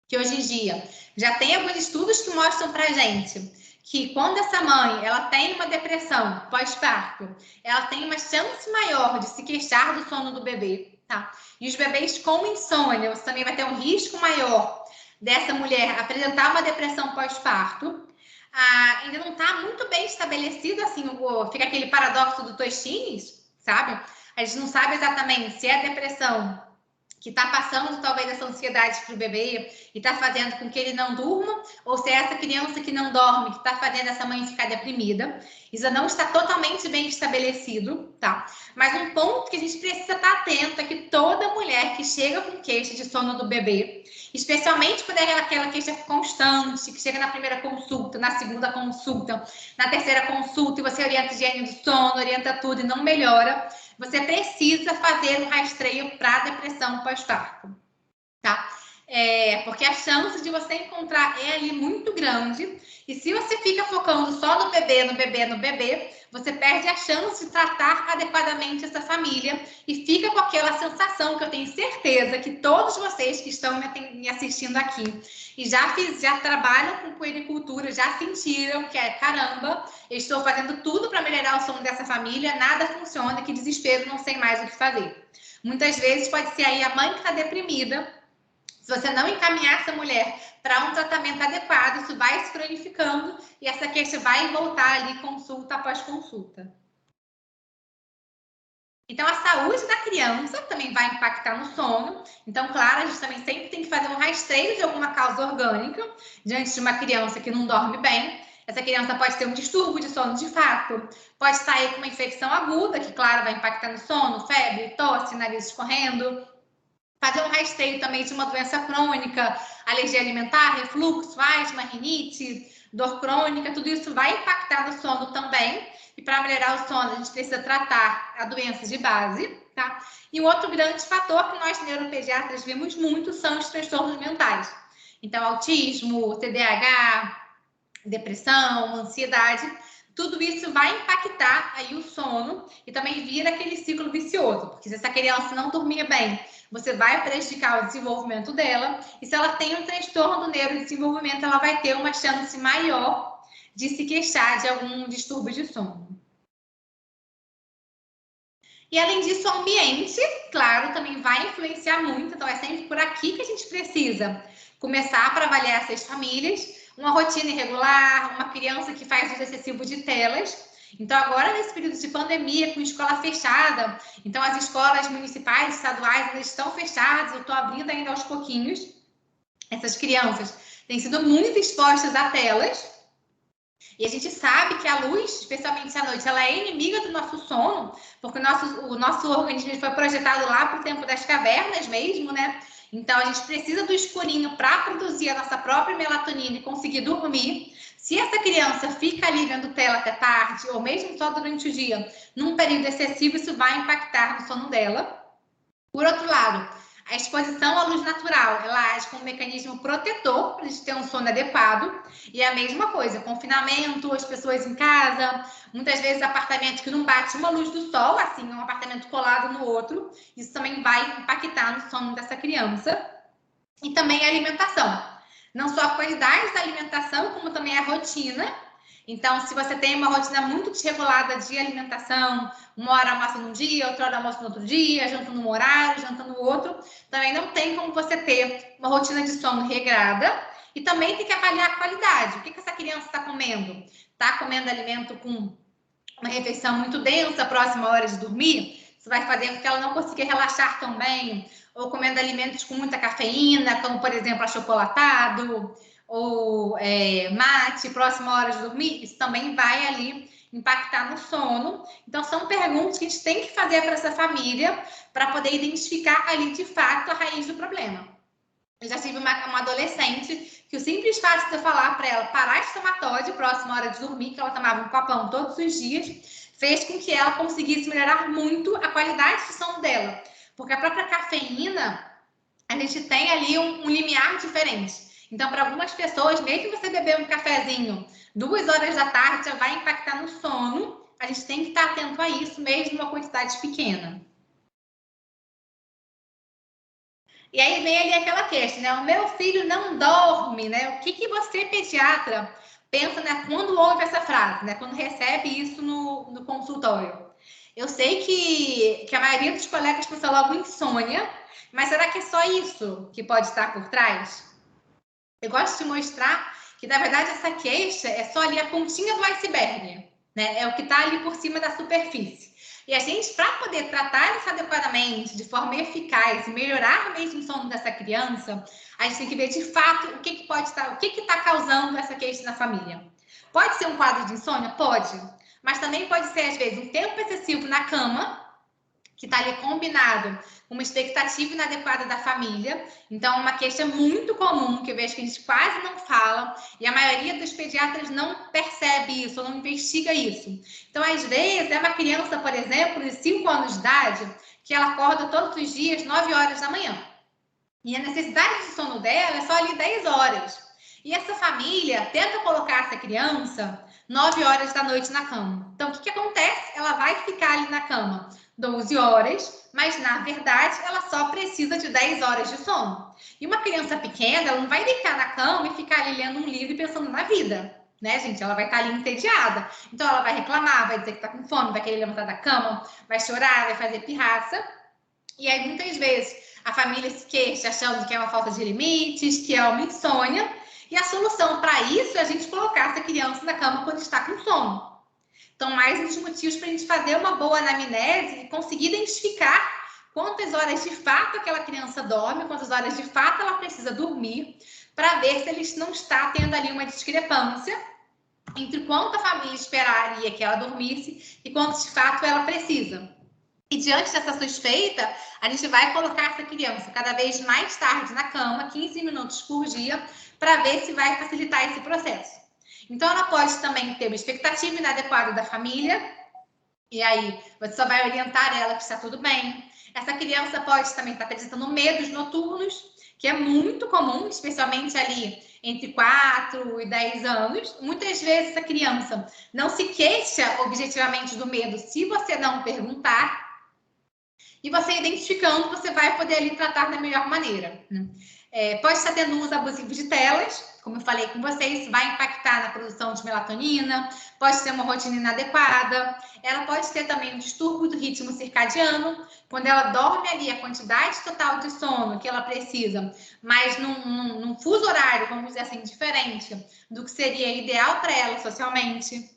que hoje em dia já tem alguns estudos que mostram pra gente que quando essa mãe ela tem uma depressão pós-parto, ela tem uma chance maior de se queixar do sono do bebê, tá? E os bebês com insônia, você também vai ter um risco maior dessa mulher apresentar uma depressão pós-parto. Ainda não está muito bem estabelecido, assim, fica aquele paradoxo do Toshines, sabe? A gente não sabe exatamente se é a depressão que está passando talvez essa ansiedade para o bebê e está fazendo com que ele não durma, ou se é essa criança que não dorme que está fazendo essa mãe ficar deprimida. Isso não está totalmente bem estabelecido, tá? Mas um ponto que a gente precisa estar atento é que toda mulher que chega com queixa de sono do bebê, especialmente quando é aquela queixa constante, que chega na primeira consulta, na segunda consulta, na terceira consulta, e você orienta higiene do sono, orienta tudo e não melhora, você precisa fazer um rastreio para depressão pós-parto, tá? Porque a chance de você encontrar é ali muito grande. E se você fica focando só no bebê, no bebê, no bebê, você perde a chance de tratar adequadamente essa família e fica com aquela sensação que eu tenho certeza que todos vocês que estão me assistindo aqui e já trabalham com puericultura, já sentiram que caramba, eu estou fazendo tudo para melhorar o sono dessa família, nada funciona, que desespero, não sei mais o que fazer. Muitas vezes pode ser aí a mãe que está deprimida. Se você não encaminhar essa mulher para um tratamento adequado, isso vai se cronificando e essa queixa vai voltar ali consulta após consulta. Então, a saúde da criança também vai impactar no sono. Então, claro, a gente também sempre tem que fazer um rastreio de alguma causa orgânica diante de uma criança que não dorme bem. Essa criança pode ter um distúrbio de sono de fato, pode estar aí com uma infecção aguda, que, claro, vai impactar no sono, febre, tosse, nariz escorrendo. Fazer um rastreio também de uma doença crônica, alergia alimentar, refluxo, asma, rinite, dor crônica, tudo isso vai impactar no sono também. E para melhorar o sono, a gente precisa tratar a doença de base, tá? E um outro grande fator que nós neuropediatras vemos muito são os transtornos mentais. Então, autismo, TDAH, depressão, ansiedade, tudo isso vai impactar aí o sono e também vira aquele ciclo vicioso, porque se essa criança não dormir bem, você vai prejudicar o desenvolvimento dela, e se ela tem um transtorno do neurodesenvolvimento, ela vai ter uma chance maior de se queixar de algum distúrbio de sono. E além disso, o ambiente, claro, também vai influenciar muito, então é sempre por aqui que a gente precisa começar para avaliar essas famílias. Uma rotina irregular, uma criança que faz uso excessivo de telas. Então, agora, nesse período de pandemia, com escola fechada, então as escolas municipais, estaduais, ainda estão fechadas, eu estou abrindo ainda aos pouquinhos. Essas crianças têm sido muito expostas a telas. E a gente sabe que a luz, especialmente à noite, ela é inimiga do nosso sono, porque o nosso organismo foi projetado lá para o tempo das cavernas mesmo, né? Então, a gente precisa do escurinho para produzir a nossa própria melatonina e conseguir dormir. Se essa criança fica ali vendo tela até tarde, ou mesmo só durante o dia, num período excessivo, isso vai impactar no sono dela. Por outro lado, a exposição à luz natural, ela age como um mecanismo protetor para a gente ter um sono adequado. E é a mesma coisa, confinamento, as pessoas em casa, muitas vezes apartamento que não bate uma luz do sol, assim, um apartamento colado no outro. Isso também vai impactar no sono dessa criança. E também a alimentação. Não só a qualidade da alimentação, como também a rotina. Então, se você tem uma rotina muito desregulada de alimentação, uma hora almoça num dia, outra hora almoça no outro dia, janta num horário, janta no outro, também não tem como você ter uma rotina de sono regrada. E também tem que avaliar a qualidade. O que essa criança está comendo? Está comendo alimento com uma refeição muito densa, próxima à hora de dormir? Isso vai fazer com que ela não consiga relaxar tão bem. Ou comendo alimentos com muita cafeína, como, por exemplo, achocolatado, ou mate, próxima à hora de dormir. Isso também vai ali impactar no sono. Então, são perguntas que a gente tem que fazer para essa família para poder identificar ali, de fato, a raiz do problema. Eu já tive uma adolescente que o simples fato de eu falar para ela parar de tomar Toddy próxima à hora de dormir, que ela tomava um copão todos os dias, fez com que ela conseguisse melhorar muito a qualidade de sono dela. Porque a própria cafeína, a gente tem ali um limiar diferente. Então, para algumas pessoas, mesmo você beber um cafezinho 2 horas da tarde, já vai impactar no sono. A gente tem que estar atento a isso, mesmo uma quantidade pequena. E aí vem ali aquela queixa, né? O meu filho não dorme, né? O que você, pediatra, pensa, né, quando ouve essa frase, né? Quando recebe isso no consultório? Eu sei que a maioria dos colegas pensa logo insônia, mas será que é só isso que pode estar por trás? Eu gosto de mostrar que, na verdade, essa queixa é só ali a pontinha do iceberg, né? É o que está ali por cima da superfície. E a gente, para poder tratar isso adequadamente, de forma eficaz e melhorar mesmo o sono dessa criança, a gente tem que ver de fato o que pode estar, o que está causando essa queixa na família. Pode ser um quadro de insônia? Pode. Mas também pode ser, às vezes, um tempo excessivo na cama, que está ali combinado com uma expectativa inadequada da família. Então, uma queixa muito comum, que eu vejo que a gente quase não fala, e a maioria dos pediatras não percebe isso, ou não investiga isso. Então, às vezes, é uma criança, por exemplo, de 5 anos de idade, que ela acorda todos os dias, 9 horas da manhã. E a necessidade de sono dela é só ali 10 horas. E essa família tenta colocar essa criança 9 horas da noite na cama. Então, o que acontece? Ela vai ficar ali na cama 12 horas, mas, na verdade, ela só precisa de 10 horas de sono. E uma criança pequena, ela não vai deitar na cama e ficar ali lendo um livro e pensando na vida, né, gente? Ela vai estar ali entediada. Então, ela vai reclamar, vai dizer que está com fome, vai querer levantar da cama, vai chorar, vai fazer pirraça. E aí, muitas vezes, a família se queixa achando que é uma falta de limites, que é uma insônia. E a solução para isso é a gente colocar essa criança na cama quando está com sono. Então, mais um dos motivos para a gente fazer uma boa anamnese e conseguir identificar quantas horas de fato aquela criança dorme, quantas horas de fato ela precisa dormir, para ver se ele não está tendo ali uma discrepância entre quanto a família esperaria que ela dormisse e quanto de fato ela precisa. E diante dessa suspeita, a gente vai colocar essa criança cada vez mais tarde na cama, 15 minutos por dia, para ver se vai facilitar esse processo. Então, ela pode também ter uma expectativa inadequada da família, e aí você só vai orientar ela que está tudo bem. Essa criança pode também estar apresentando medos noturnos, que é muito comum, especialmente ali entre 4 e 10 anos. Muitas vezes essa criança não se queixa objetivamente do medo se você não perguntar. E você identificando, você vai poder ali tratar da melhor maneira. Pode estar tendo uso abusivo de telas, como eu falei com vocês, isso vai impactar na produção de melatonina, pode ter uma rotina inadequada, ela pode ter também um distúrbio do ritmo circadiano, quando ela dorme ali a quantidade total de sono que ela precisa, mas num fuso horário, vamos dizer assim, diferente do que seria ideal para ela socialmente.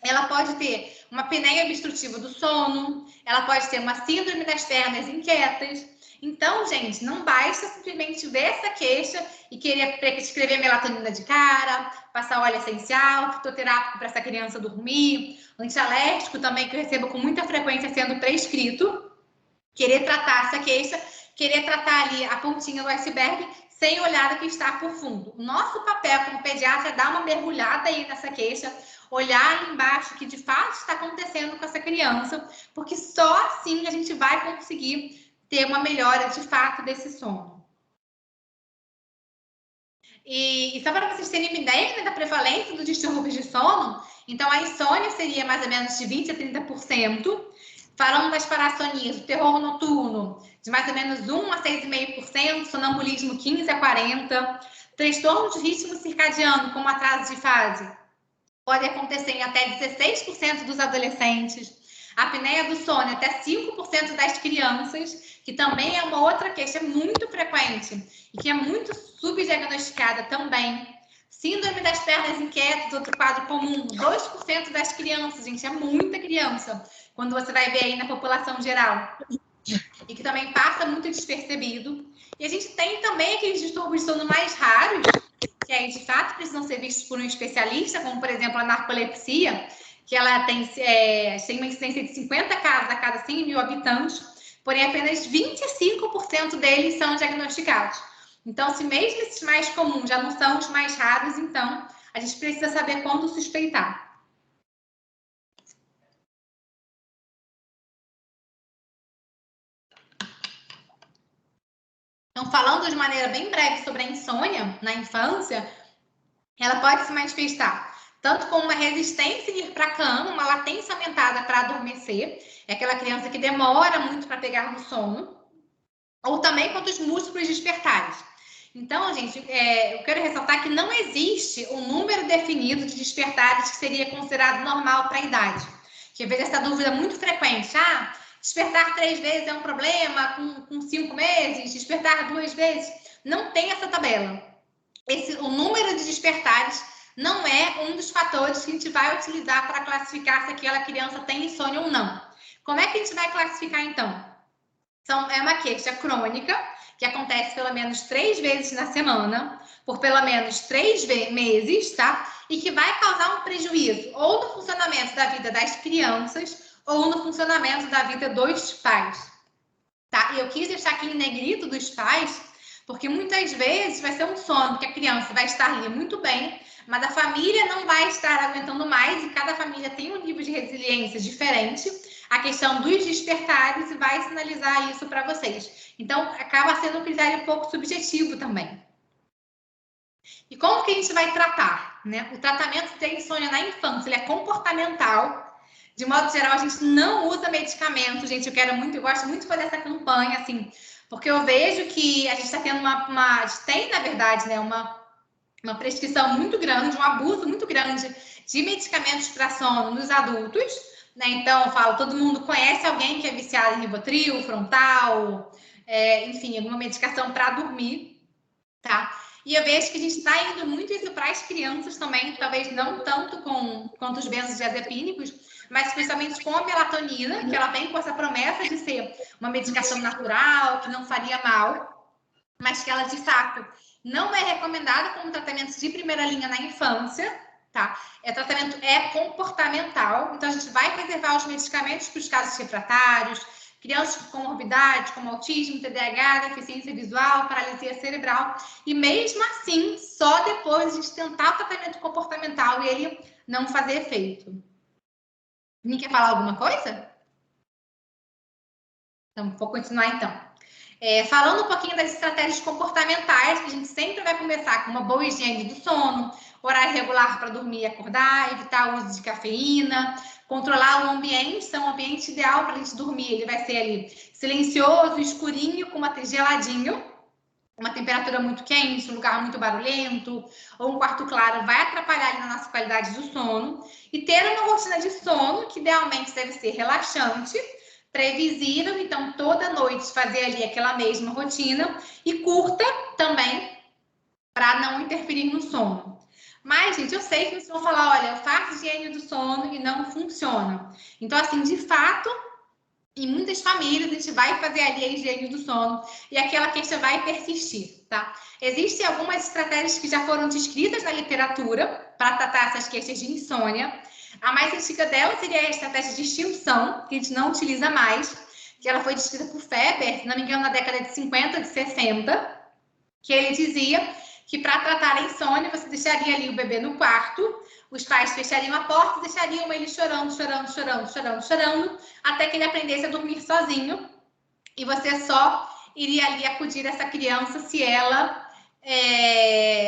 Ela pode ter uma apneia obstrutiva do sono, ela pode ter uma síndrome das pernas inquietas. Então, gente, não basta simplesmente ver essa queixa e querer prescrever melatonina de cara, passar óleo essencial, fitoterápico para essa criança dormir, antialérgico também, que eu recebo com muita frequência sendo prescrito, querer tratar essa queixa, querer tratar ali a pontinha do iceberg, sem olhar o que está por fundo. O nosso papel como pediatra é dar uma mergulhada aí nessa queixa, olhar ali embaixo o que de fato está acontecendo com essa criança, porque só assim a gente vai conseguir ter uma melhora de fato desse sono. E só para vocês terem uma ideia, né, da prevalência dos distúrbios de sono, então a insônia seria mais ou menos de 20% a 30%, falando das parassonias, o terror noturno, de mais ou menos 1% a 6,5%, sonambulismo 15% a 40%, transtorno de ritmo circadiano, como atraso de fase, pode acontecer em até 16% dos adolescentes. A apneia do sono até 5% das crianças, que também é uma outra queixa muito frequente e que é muito subdiagnosticada também. Síndrome das pernas inquietas, outro quadro comum, 2% das crianças, gente, é muita criança, quando você vai ver aí na população geral. E que também passa muito despercebido. E a gente tem também aqueles distúrbios de sono mais raros, que aí, de fato, precisam ser vistos por um especialista, como, por exemplo, a narcolepsia, que ela tem uma incidência de 50 casos a cada 100 mil habitantes, porém apenas 25% deles são diagnosticados. Então, se mesmo esses mais comuns já não são os mais raros, então a gente precisa saber quando suspeitar. Então, falando de maneira bem breve sobre a insônia na infância, ela pode se manifestar tanto com uma resistência em ir para a cama, uma latência aumentada para adormecer, é aquela criança que demora muito para pegar no sono, ou também quanto os múltiplos despertares. Então, gente, eu quero ressaltar que não existe um número definido de despertares que seria considerado normal para a idade. Que vejo essa dúvida muito frequente. Despertar 3 vezes é um problema com 5 meses, despertar 2 vezes. Não tem essa tabela. O número de despertares não é um dos fatores que a gente vai utilizar para classificar se aquela criança tem insônia ou não. Como é que a gente vai classificar, então? É uma queixa crônica, que acontece pelo menos 3 vezes na semana, por pelo menos 3 meses, tá? E que vai causar um prejuízo ou no funcionamento da vida das crianças ou no funcionamento da vida dos pais, tá? E eu quis deixar aqui em negrito dos pais, porque muitas vezes vai ser um sono que a criança vai estar ali muito bem, mas a família não vai estar aguentando mais e cada família tem um nível de resiliência diferente. A questão dos despertares e vai sinalizar isso para vocês. Então, acaba sendo um critério um pouco subjetivo também. E como que a gente vai tratar, né? O tratamento de insônia na infância, ele é comportamental. De modo geral, a gente não usa medicamento, gente. Eu gosto muito de fazer essa campanha, assim, porque eu vejo que a gente está tendo tem, na verdade, né, uma prescrição muito grande, um abuso muito grande de medicamentos para sono nos adultos, né? Então, eu falo, todo mundo conhece alguém que é viciado em Rivotril, Frontal, enfim, alguma medicação para dormir, tá? E eu vejo que a gente está indo muito isso para as crianças também, talvez não tanto quanto os benzodiazepínicos, mas especialmente com a melatonina, que ela vem com essa promessa de ser uma medicação natural, que não faria mal, mas que ela, de fato, não é recomendada como tratamento de primeira linha na infância, tá? Tratamento comportamental, então a gente vai reservar os medicamentos para os casos refratários, crianças com comorbidades, como autismo, TDAH, deficiência visual, paralisia cerebral, e mesmo assim, só depois a gente tentar o tratamento comportamental e ele não fazer efeito. Ninguém quer falar alguma coisa? Então, vou continuar então. Falando um pouquinho das estratégias comportamentais, que a gente sempre vai começar com uma boa higiene do sono, horário regular para dormir e acordar, evitar o uso de cafeína, controlar o ambiente. Então, o ambiente ideal para a gente dormir, ele vai ser ali silencioso, escurinho, com uma geladinho, uma temperatura muito quente, um lugar muito barulhento, ou um quarto claro, vai atrapalhar ali na nossa qualidade do sono. E ter uma rotina de sono, que idealmente deve ser relaxante, previsível, então toda noite fazer ali aquela mesma rotina e curta também, para não interferir no sono. Mas, gente, eu sei que vocês vão falar, olha, eu faço higiene do sono e não funciona. Então, assim, de fato, em muitas famílias, a gente vai fazer ali a higiene do sono e aquela queixa vai persistir, tá? Existem algumas estratégias que já foram descritas na literatura para tratar essas queixas de insônia. A mais antiga dela seria a estratégia de extinção, que a gente não utiliza mais, que ela foi descrita por Feber, se não me engano, na década de 50, de 60, que ele dizia que para tratar a insônia, você deixaria ali o bebê no quarto, os pais fechariam a porta e deixariam ele chorando, até que ele aprendesse a dormir sozinho, e você só iria ali acudir essa criança se ela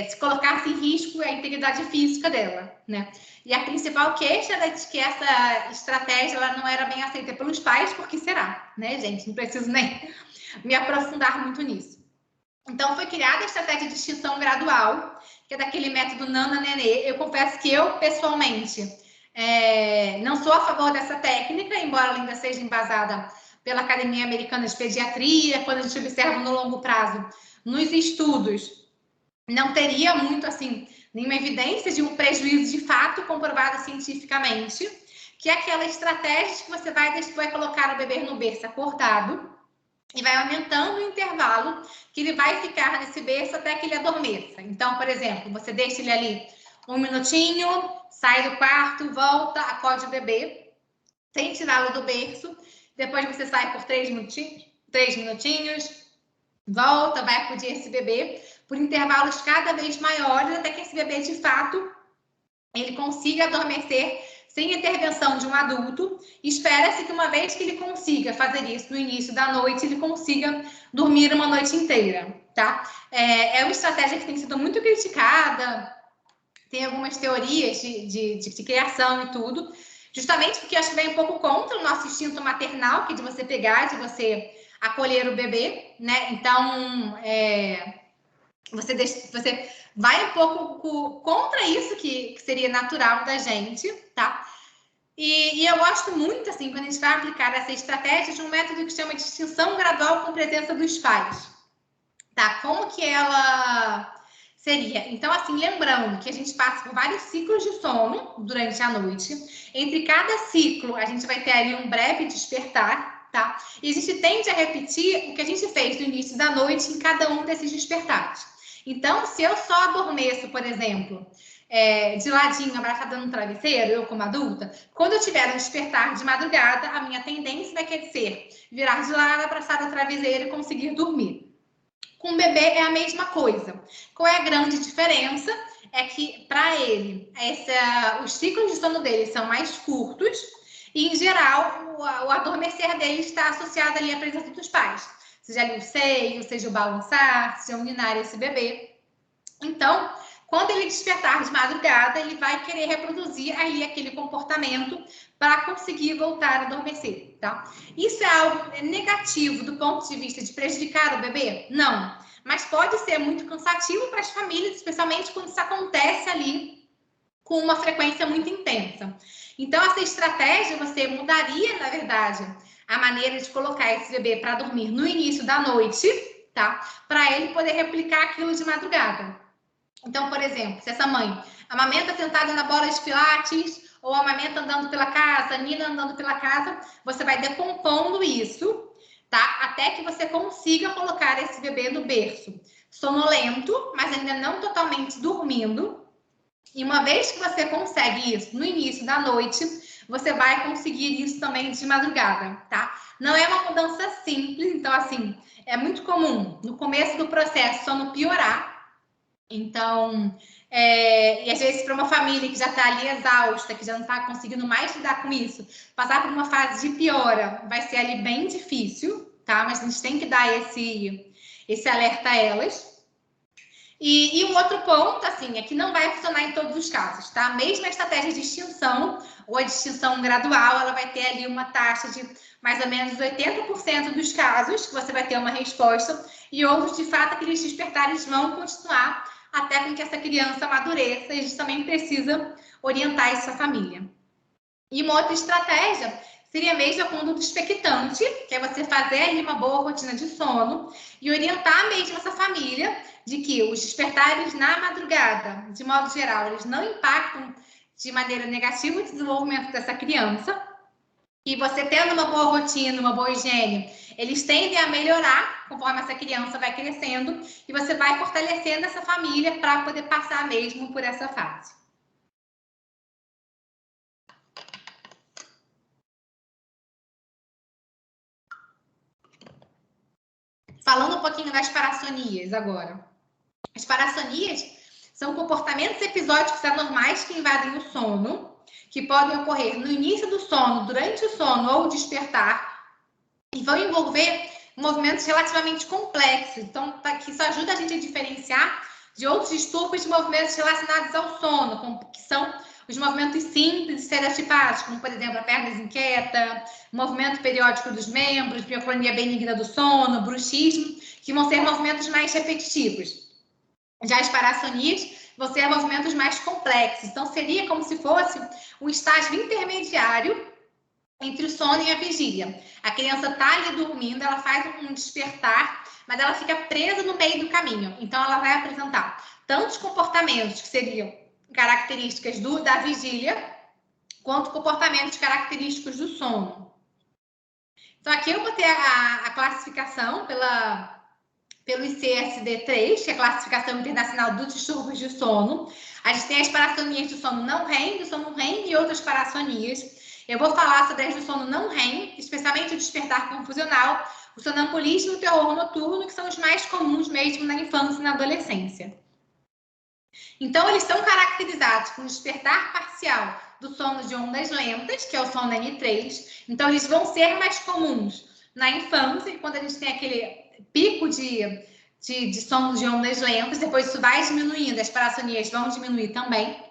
se colocasse em risco a integridade física dela, né? E a principal queixa era de que essa estratégia ela não era bem aceita pelos pais, porque será, né, gente? Não preciso nem me aprofundar muito nisso. Então, foi criada a estratégia de extinção gradual, que é daquele método Nana-Nenê. Eu confesso que eu, pessoalmente, não sou a favor dessa técnica, embora ela ainda seja embasada pela Academia Americana de Pediatria. Quando a gente observa no longo prazo, nos estudos, não teria muito, assim, nenhuma evidência de um prejuízo de fato comprovado cientificamente, que é aquela estratégia que você vai colocar o bebê no berço acordado e vai aumentando o intervalo que ele vai ficar nesse berço até que ele adormeça. Então, por exemplo, você deixa ele ali 1 minutinho, sai do quarto, volta, acorde o bebê, sem tirá-lo do berço. Depois você sai por 3 minutinhos, volta, vai acudir esse bebê por intervalos cada vez maiores, até que esse bebê, de fato, ele consiga adormecer sem intervenção de um adulto. Espera-se que, uma vez que ele consiga fazer isso no início da noite, ele consiga dormir uma noite inteira, tá? É uma estratégia que tem sido muito criticada, tem algumas teorias de criação e tudo, justamente porque acho que vem um pouco contra o nosso instinto maternal, que é de você pegar, de você acolher o bebê, né? Então, você vai um pouco contra isso que seria natural da gente, tá? E eu gosto muito, assim, quando a gente vai aplicar essa estratégia, de um método que chama de extinção gradual com presença dos pais, tá? Como que ela seria? Então, assim, lembrando que a gente passa por vários ciclos de sono durante a noite. Entre cada ciclo, a gente vai ter ali um breve despertar, tá? E a gente tende a repetir o que a gente fez no início da noite em cada um desses despertares. Então, se eu só adormeço, por exemplo, de ladinho, abraçada no travesseiro, eu como adulta, quando eu tiver um despertar de madrugada, a minha tendência vai ser virar de lado, abraçar o travesseiro e conseguir dormir. Com o bebê é a mesma coisa. Qual é a grande diferença? É que, para ele, os ciclos de sono dele são mais curtos e, em geral, o adormecer dele está associado ali à presença dos pais. Seja ali o seio, seja o balançar, seja o ninar esse bebê. Então, quando ele despertar de madrugada, ele vai querer reproduzir ali aquele comportamento para conseguir voltar a adormecer, tá? Isso é algo negativo do ponto de vista de prejudicar o bebê? Não. Mas pode ser muito cansativo para as famílias, especialmente quando isso acontece ali com uma frequência muito intensa. Então, essa estratégia, você mudaria, na verdade, a maneira de colocar esse bebê para dormir no início da noite, tá? Para ele poder replicar aquilo de madrugada. Então, por exemplo, se essa mãe amamenta sentada na bola de pilates, ou amamenta andando pela casa, Nina andando pela casa, você vai decompondo isso, tá? Até que você consiga colocar esse bebê no berço sonolento, mas ainda não totalmente dormindo. E uma vez que você consegue isso no início da noite, você vai conseguir isso também de madrugada, tá? Não é uma mudança simples, então, assim, é muito comum no começo do processo sono piorar. Então, e às vezes para uma família que já está ali exausta, que já não está conseguindo mais lidar com isso, passar por uma fase de piora vai ser ali bem difícil, tá? Mas a gente tem que dar esse alerta a elas. E um outro ponto, assim, é que não vai funcionar em todos os casos, tá? Mesmo a estratégia de extinção ou a de extinção gradual, ela vai ter ali uma taxa de mais ou menos 80% dos casos que você vai ter uma resposta, e outros, de fato, aqueles despertares vão continuar até com que essa criança amadureça, e a gente também precisa orientar essa família. E uma outra estratégia seria mesmo a conduta expectante, que é você fazer ali uma boa rotina de sono e orientar mesmo essa família de que os despertares na madrugada, de modo geral, eles não impactam de maneira negativa o desenvolvimento dessa criança. E você tendo uma boa rotina, uma boa higiene, eles tendem a melhorar conforme essa criança vai crescendo, e você vai fortalecendo essa família para poder passar mesmo por essa fase. Falando um pouquinho das parassonias agora. As parassonias são comportamentos episódicos anormais que invadem o sono, que podem ocorrer no início do sono, durante o sono ou despertar, e vão envolver movimentos relativamente complexos. Então, que isso ajuda a gente a diferenciar de outros distúrbios de movimentos relacionados ao sono, que são os movimentos simples e estereotipados, como, por exemplo, a perna inquieta, movimento periódico dos membros, mioclonia benigna do sono, bruxismo, que vão ser movimentos mais repetitivos. Já as parassonias vão ser movimentos mais complexos. Então, seria como se fosse um estágio intermediário entre o sono e a vigília. A criança está ali dormindo, ela faz um despertar, mas ela fica presa no meio do caminho. Então, ela vai apresentar tantos comportamentos que seriam características da vigília, quanto comportamentos característicos do sono. Então, aqui eu botei a classificação pelo ICSD-3, que é a classificação internacional dos distúrbios de sono. A gente tem as parassonias do sono não REM, do sono REM e outras parassonias. Eu vou falar sobre as do sono não REM, especialmente o despertar confusional, o sonambulismo e o terror noturno, que são os mais comuns mesmo na infância e na adolescência. Então, eles são caracterizados com despertar parcial do sono de ondas lentas, que é o sono N3. Então, eles vão ser mais comuns na infância, quando a gente tem aquele pico de sono de ondas lentas, depois isso vai diminuindo, as parassonias vão diminuir também.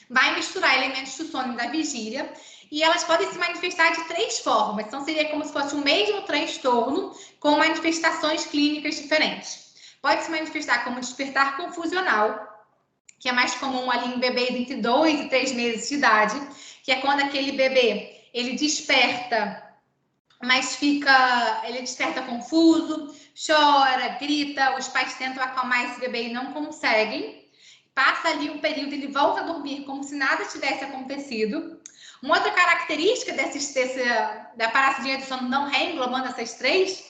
Vai misturar elementos do sono e da vigília, e elas podem se manifestar de 3 formas. Então, seria como se fosse o mesmo transtorno com manifestações clínicas diferentes. Pode se manifestar como despertar confusional, que é mais comum ali em bebês entre 2 e 3 meses de idade, que é quando aquele bebê, ele desperta, mas ele desperta confuso, chora, grita, os pais tentam acalmar esse bebê e não conseguem. Passa ali um período, ele volta a dormir como se nada tivesse acontecido. Uma outra característica da parassonia do sono não REM, englobando essas 3,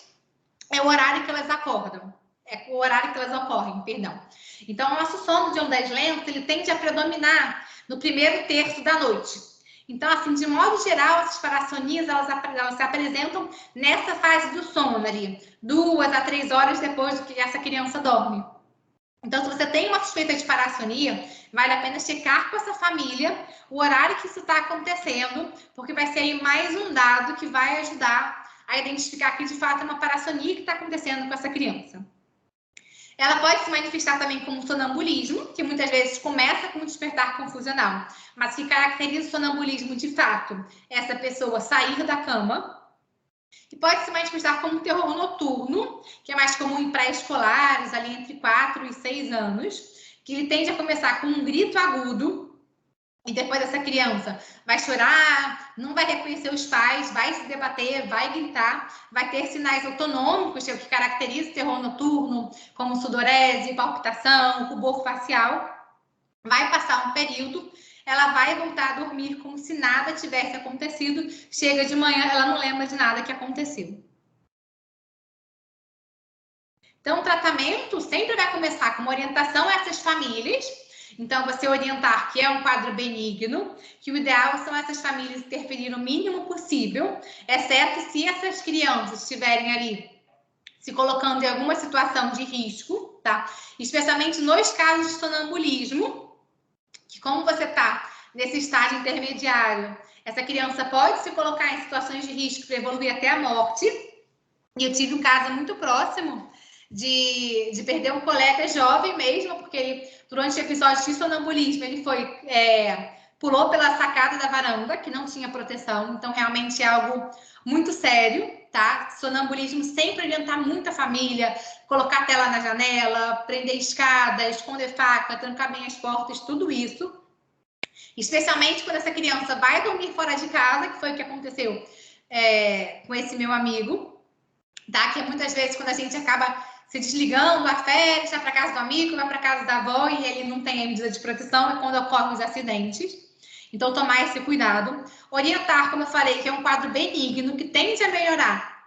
é o horário que elas acordam. É o horário que elas ocorrem, perdão. Então, o nosso sono de ondas lentas, ele tende a predominar no primeiro terço da noite. Então, assim, de modo geral, essas parassonias, elas se apresentam nessa fase do sono ali, 2 a 3 horas depois que essa criança dorme. Então, se você tem uma suspeita de parassonia, vale a pena checar com essa família o horário que isso está acontecendo, porque vai ser aí mais um dado que vai ajudar a identificar que, de fato, é uma parassonia que está acontecendo com essa criança. Ela pode se manifestar também como sonambulismo, que muitas vezes começa com um despertar confusional, mas que caracteriza o sonambulismo de fato, essa pessoa sair da cama. E pode se manifestar como terror noturno, que é mais comum em pré-escolares, ali entre 4 e 6 anos, que ele tende a começar com um grito agudo, e depois essa criança vai chorar, não vai reconhecer os pais, vai se debater, vai gritar, vai ter sinais autonômicos, que é o que caracteriza o terror noturno, como sudorese, palpitação, rubor facial. Vai passar um período, ela vai voltar a dormir como se nada tivesse acontecido. Chega de manhã, ela não lembra de nada que aconteceu. Então, o tratamento sempre vai começar com uma orientação a essas famílias. Então, você orientar que é um quadro benigno, que o ideal são essas famílias interferir o mínimo possível, exceto se essas crianças estiverem ali se colocando em alguma situação de risco, tá? Especialmente nos casos de sonambulismo, que como você está nesse estágio intermediário, essa criança pode se colocar em situações de risco para evoluir até a morte. E eu tive um caso muito próximo de perder um colega jovem mesmo, porque ele, durante o episódio de sonambulismo, ele pulou pela sacada da varanda, que não tinha proteção, então realmente é algo muito sério, tá? Sonambulismo sempre orientar muito a família, colocar tela na janela, prender escada, esconder faca, trancar bem as portas, tudo isso. Especialmente quando essa criança vai dormir fora de casa, que foi o que aconteceu com esse meu amigo, tá? Que muitas vezes quando a gente acaba se desligando, a férias, vai para casa do amigo, vai para casa da avó e ele não tem a medida de proteção, é quando ocorrem os acidentes. Então, tomar esse cuidado. Orientar, como eu falei, que é um quadro benigno, que tende a melhorar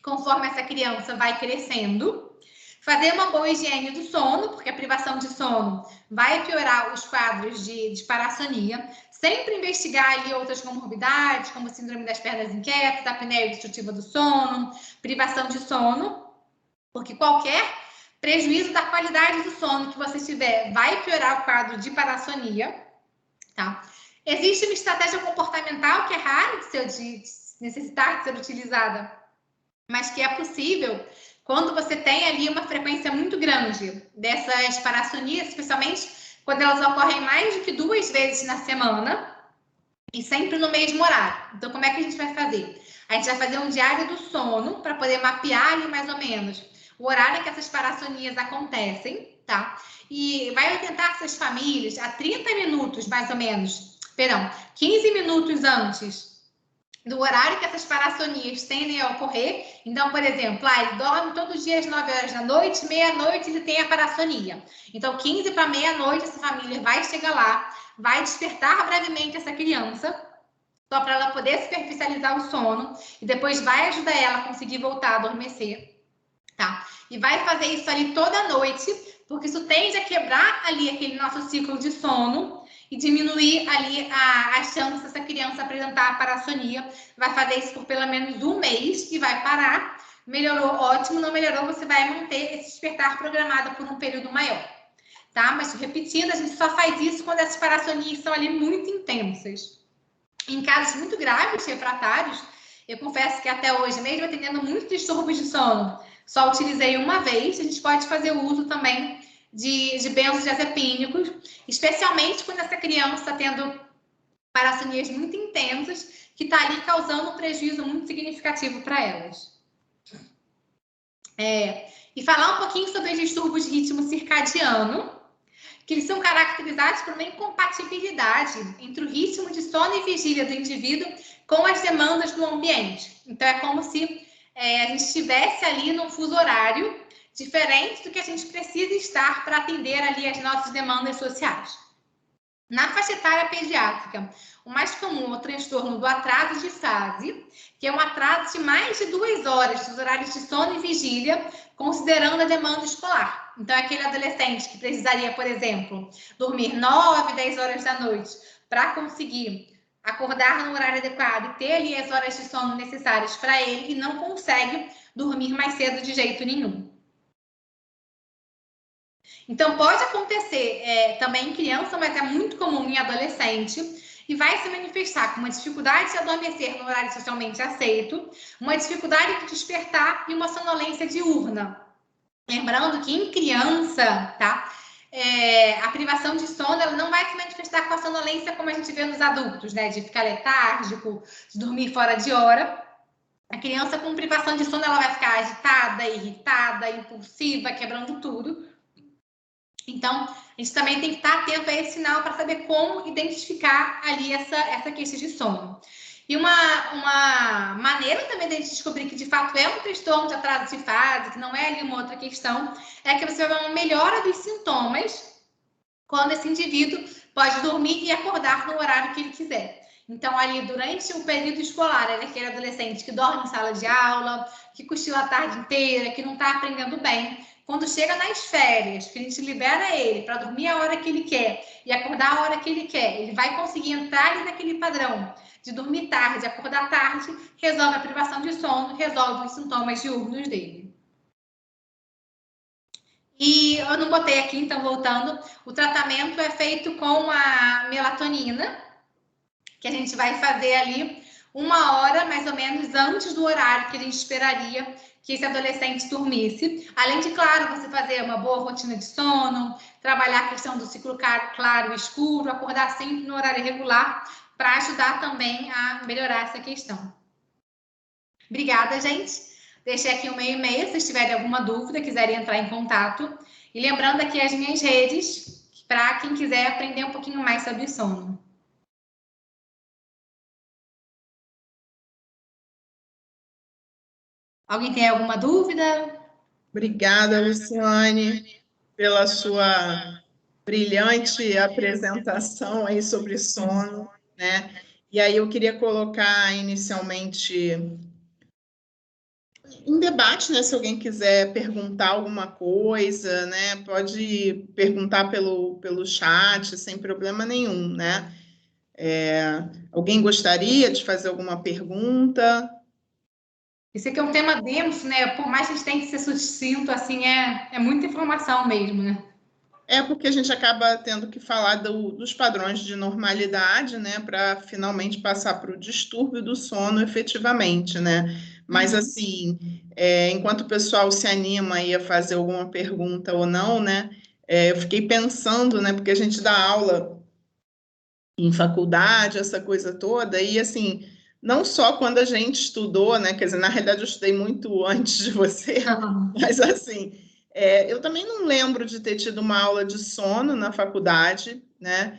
conforme essa criança vai crescendo. Fazer uma boa higiene do sono, porque a privação de sono vai piorar os quadros de parassonia. Sempre investigar ali outras comorbidades, como síndrome das pernas inquietas, apneia obstrutiva do sono, privação de sono, porque qualquer prejuízo da qualidade do sono que você tiver vai piorar o quadro de parassonia, tá? Existe uma estratégia comportamental que é rara de necessitar de ser utilizada, mas que é possível quando você tem ali uma frequência muito grande dessas parassonias, especialmente quando elas ocorrem mais do que 2 vezes na semana e sempre no mesmo horário. Então, como é que a gente vai fazer? A gente vai fazer um diário do sono para poder mapear ali mais ou menos o horário que essas parassonias acontecem, tá? E vai orientar essas famílias a 30 minutos, mais ou menos, 15 minutos antes do horário que essas parassonias tendem a ocorrer. Então, por exemplo, ele dorme todos os dias às 9 horas da noite, meia-noite ele tem a parassonia. Então, 15 para meia-noite, essa família vai chegar lá, vai despertar brevemente essa criança, só para ela poder superficializar o sono, e depois vai ajudar ela a conseguir voltar a adormecer, tá? E vai fazer isso ali toda noite, porque isso tende a quebrar ali aquele nosso ciclo de sono e diminuir ali a chance dessa criança apresentar a parassonia. Vai fazer isso por pelo menos um mês e vai parar. Melhorou, ótimo. Não melhorou, você vai manter esse despertar programado por um período maior, tá? Mas repetindo, a gente só faz isso quando essas parassonias são ali muito intensas. Em casos muito graves, refratários, eu confesso que até hoje, mesmo atendendo muitos distúrbios de sono, só utilizei uma vez. A gente pode fazer o uso também de benzodiazepínicos, especialmente quando essa criança está tendo parassonias muito intensas, que está ali causando um prejuízo muito significativo para elas. E falar um pouquinho sobre os distúrbios de ritmo circadiano, que eles são caracterizados por uma incompatibilidade entre o ritmo de sono e vigília do indivíduo com as demandas do ambiente. Então, é como se a gente estivesse ali num fuso horário diferente do que a gente precisa estar para atender ali as nossas demandas sociais. Na faixa etária pediátrica, o mais comum é o transtorno do atraso de fase, que é um atraso de mais de 2 horas dos horários de sono e vigília, considerando a demanda escolar. Então, é aquele adolescente que precisaria, por exemplo, dormir 9, 10 horas da noite para conseguir acordar no horário adequado e ter ali as horas de sono necessárias para ele e não consegue dormir mais cedo de jeito nenhum. Então, pode acontecer também em criança, mas é muito comum em adolescente, e vai se manifestar com uma dificuldade de adormecer no horário socialmente aceito, uma dificuldade de despertar e uma sonolência diurna. Lembrando que em criança, tá? A privação de sono ela não vai se manifestar com a sonolência como a gente vê nos adultos, né? De ficar letárgico, de dormir fora de hora. A criança com privação de sono ela vai ficar agitada, irritada, impulsiva, quebrando tudo. Então, a gente também tem que estar atento a esse sinal para saber como identificar ali essa queixa de sono. E uma maneira também de a gente descobrir que de fato é um transtorno de atraso de fase, que não é ali uma outra questão, é que você vai ver uma melhora dos sintomas quando esse indivíduo pode dormir e acordar no horário que ele quiser. Então, ali durante o período escolar, é aquele adolescente que dorme em sala de aula, que cochila a tarde inteira, que não está aprendendo bem. Quando chega nas férias, que a gente libera ele para dormir a hora que ele quer e acordar a hora que ele quer, ele vai conseguir entrar ali naquele padrão de dormir tarde, acordar tarde, resolve a privação de sono, resolve os sintomas diurnos dele. E eu não botei aqui, então voltando, o tratamento é feito com a melatonina, que a gente vai fazer ali 1 hora, mais ou menos, antes do horário que a gente esperaria que esse adolescente dormisse. Além de, claro, você fazer uma boa rotina de sono, trabalhar a questão do ciclo claro e escuro, acordar sempre no horário regular, para ajudar também a melhorar essa questão. Obrigada, gente. Deixei aqui o meu e-mail, se vocês tiverem alguma dúvida, quiserem entrar em contato. E lembrando aqui as minhas redes, para quem quiser aprender um pouquinho mais sobre sono. Alguém tem alguma dúvida? Obrigada, Luciane, pela sua brilhante apresentação aí sobre sono, né? E aí eu queria colocar inicialmente em debate, né? Se alguém quiser perguntar alguma coisa, né? Pode perguntar pelo chat, sem problema nenhum, né? Alguém gostaria de fazer alguma pergunta? Esse aqui é um tema denso, né? Por mais que a gente tenha que ser sucinto, assim, é muita informação mesmo, né? É porque a gente acaba tendo que falar dos padrões de normalidade, né, para finalmente passar para o distúrbio do sono efetivamente, né? Mas, assim, enquanto o pessoal se anima aí a fazer alguma pergunta ou não, né, eu fiquei pensando, né, porque a gente dá aula em faculdade, essa coisa toda, e, assim, não só quando a gente estudou, né? Quer dizer, na realidade eu estudei muito antes de você, mas assim, eu também não lembro de ter tido uma aula de sono na faculdade, né?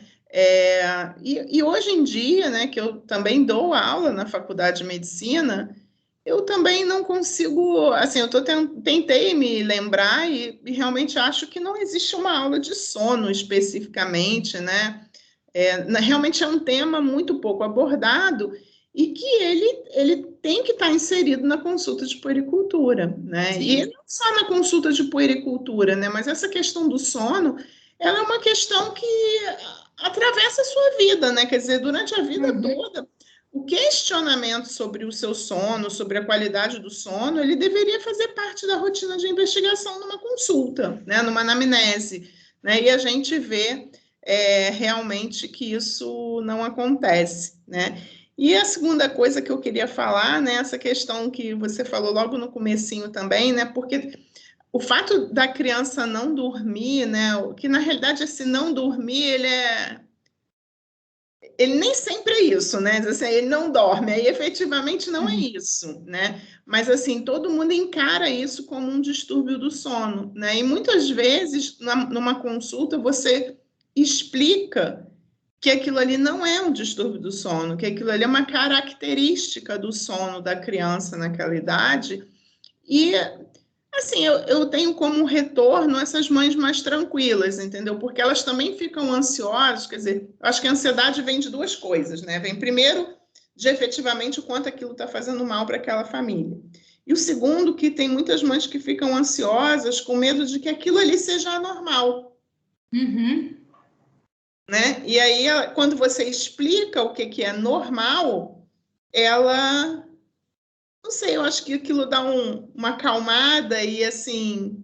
E hoje em dia, né, que eu também dou aula na faculdade de medicina, eu também não consigo, assim, tentei me lembrar e realmente acho que não existe uma aula de sono especificamente, né? Realmente é um tema muito pouco abordado e que ele tem que estar inserido na consulta de puericultura, né? Sim. E não só na consulta de puericultura, né? Mas essa questão do sono, ela é uma questão que atravessa a sua vida, né? Quer dizer, durante a vida toda, o questionamento sobre o seu sono, sobre a qualidade do sono, ele deveria fazer parte da rotina de investigação numa consulta, né? Numa anamnese, né? E a gente vê realmente que isso não acontece, né? E a segunda coisa que eu queria falar, né? Essa questão que você falou logo no comecinho também, né? Porque o fato da criança não dormir, né? Que na realidade esse não dormir, ele nem sempre é isso, né? Assim, ele não dorme, aí efetivamente não é isso, né? Mas assim, todo mundo encara isso como um distúrbio do sono, né? E muitas vezes, numa consulta, você explica que aquilo ali não é um distúrbio do sono, que aquilo ali é uma característica do sono da criança naquela idade. E assim, eu tenho como retorno essas mães mais tranquilas, entendeu? Porque elas também ficam ansiosas, quer dizer, acho que a ansiedade vem de duas coisas, né? Vem primeiro de efetivamente o quanto aquilo está fazendo mal para aquela família. E o segundo, que tem muitas mães que ficam ansiosas com medo de que aquilo ali seja anormal. Né? E aí, quando você explica o que é normal, ela... Não sei, eu acho que aquilo dá uma acalmada e assim...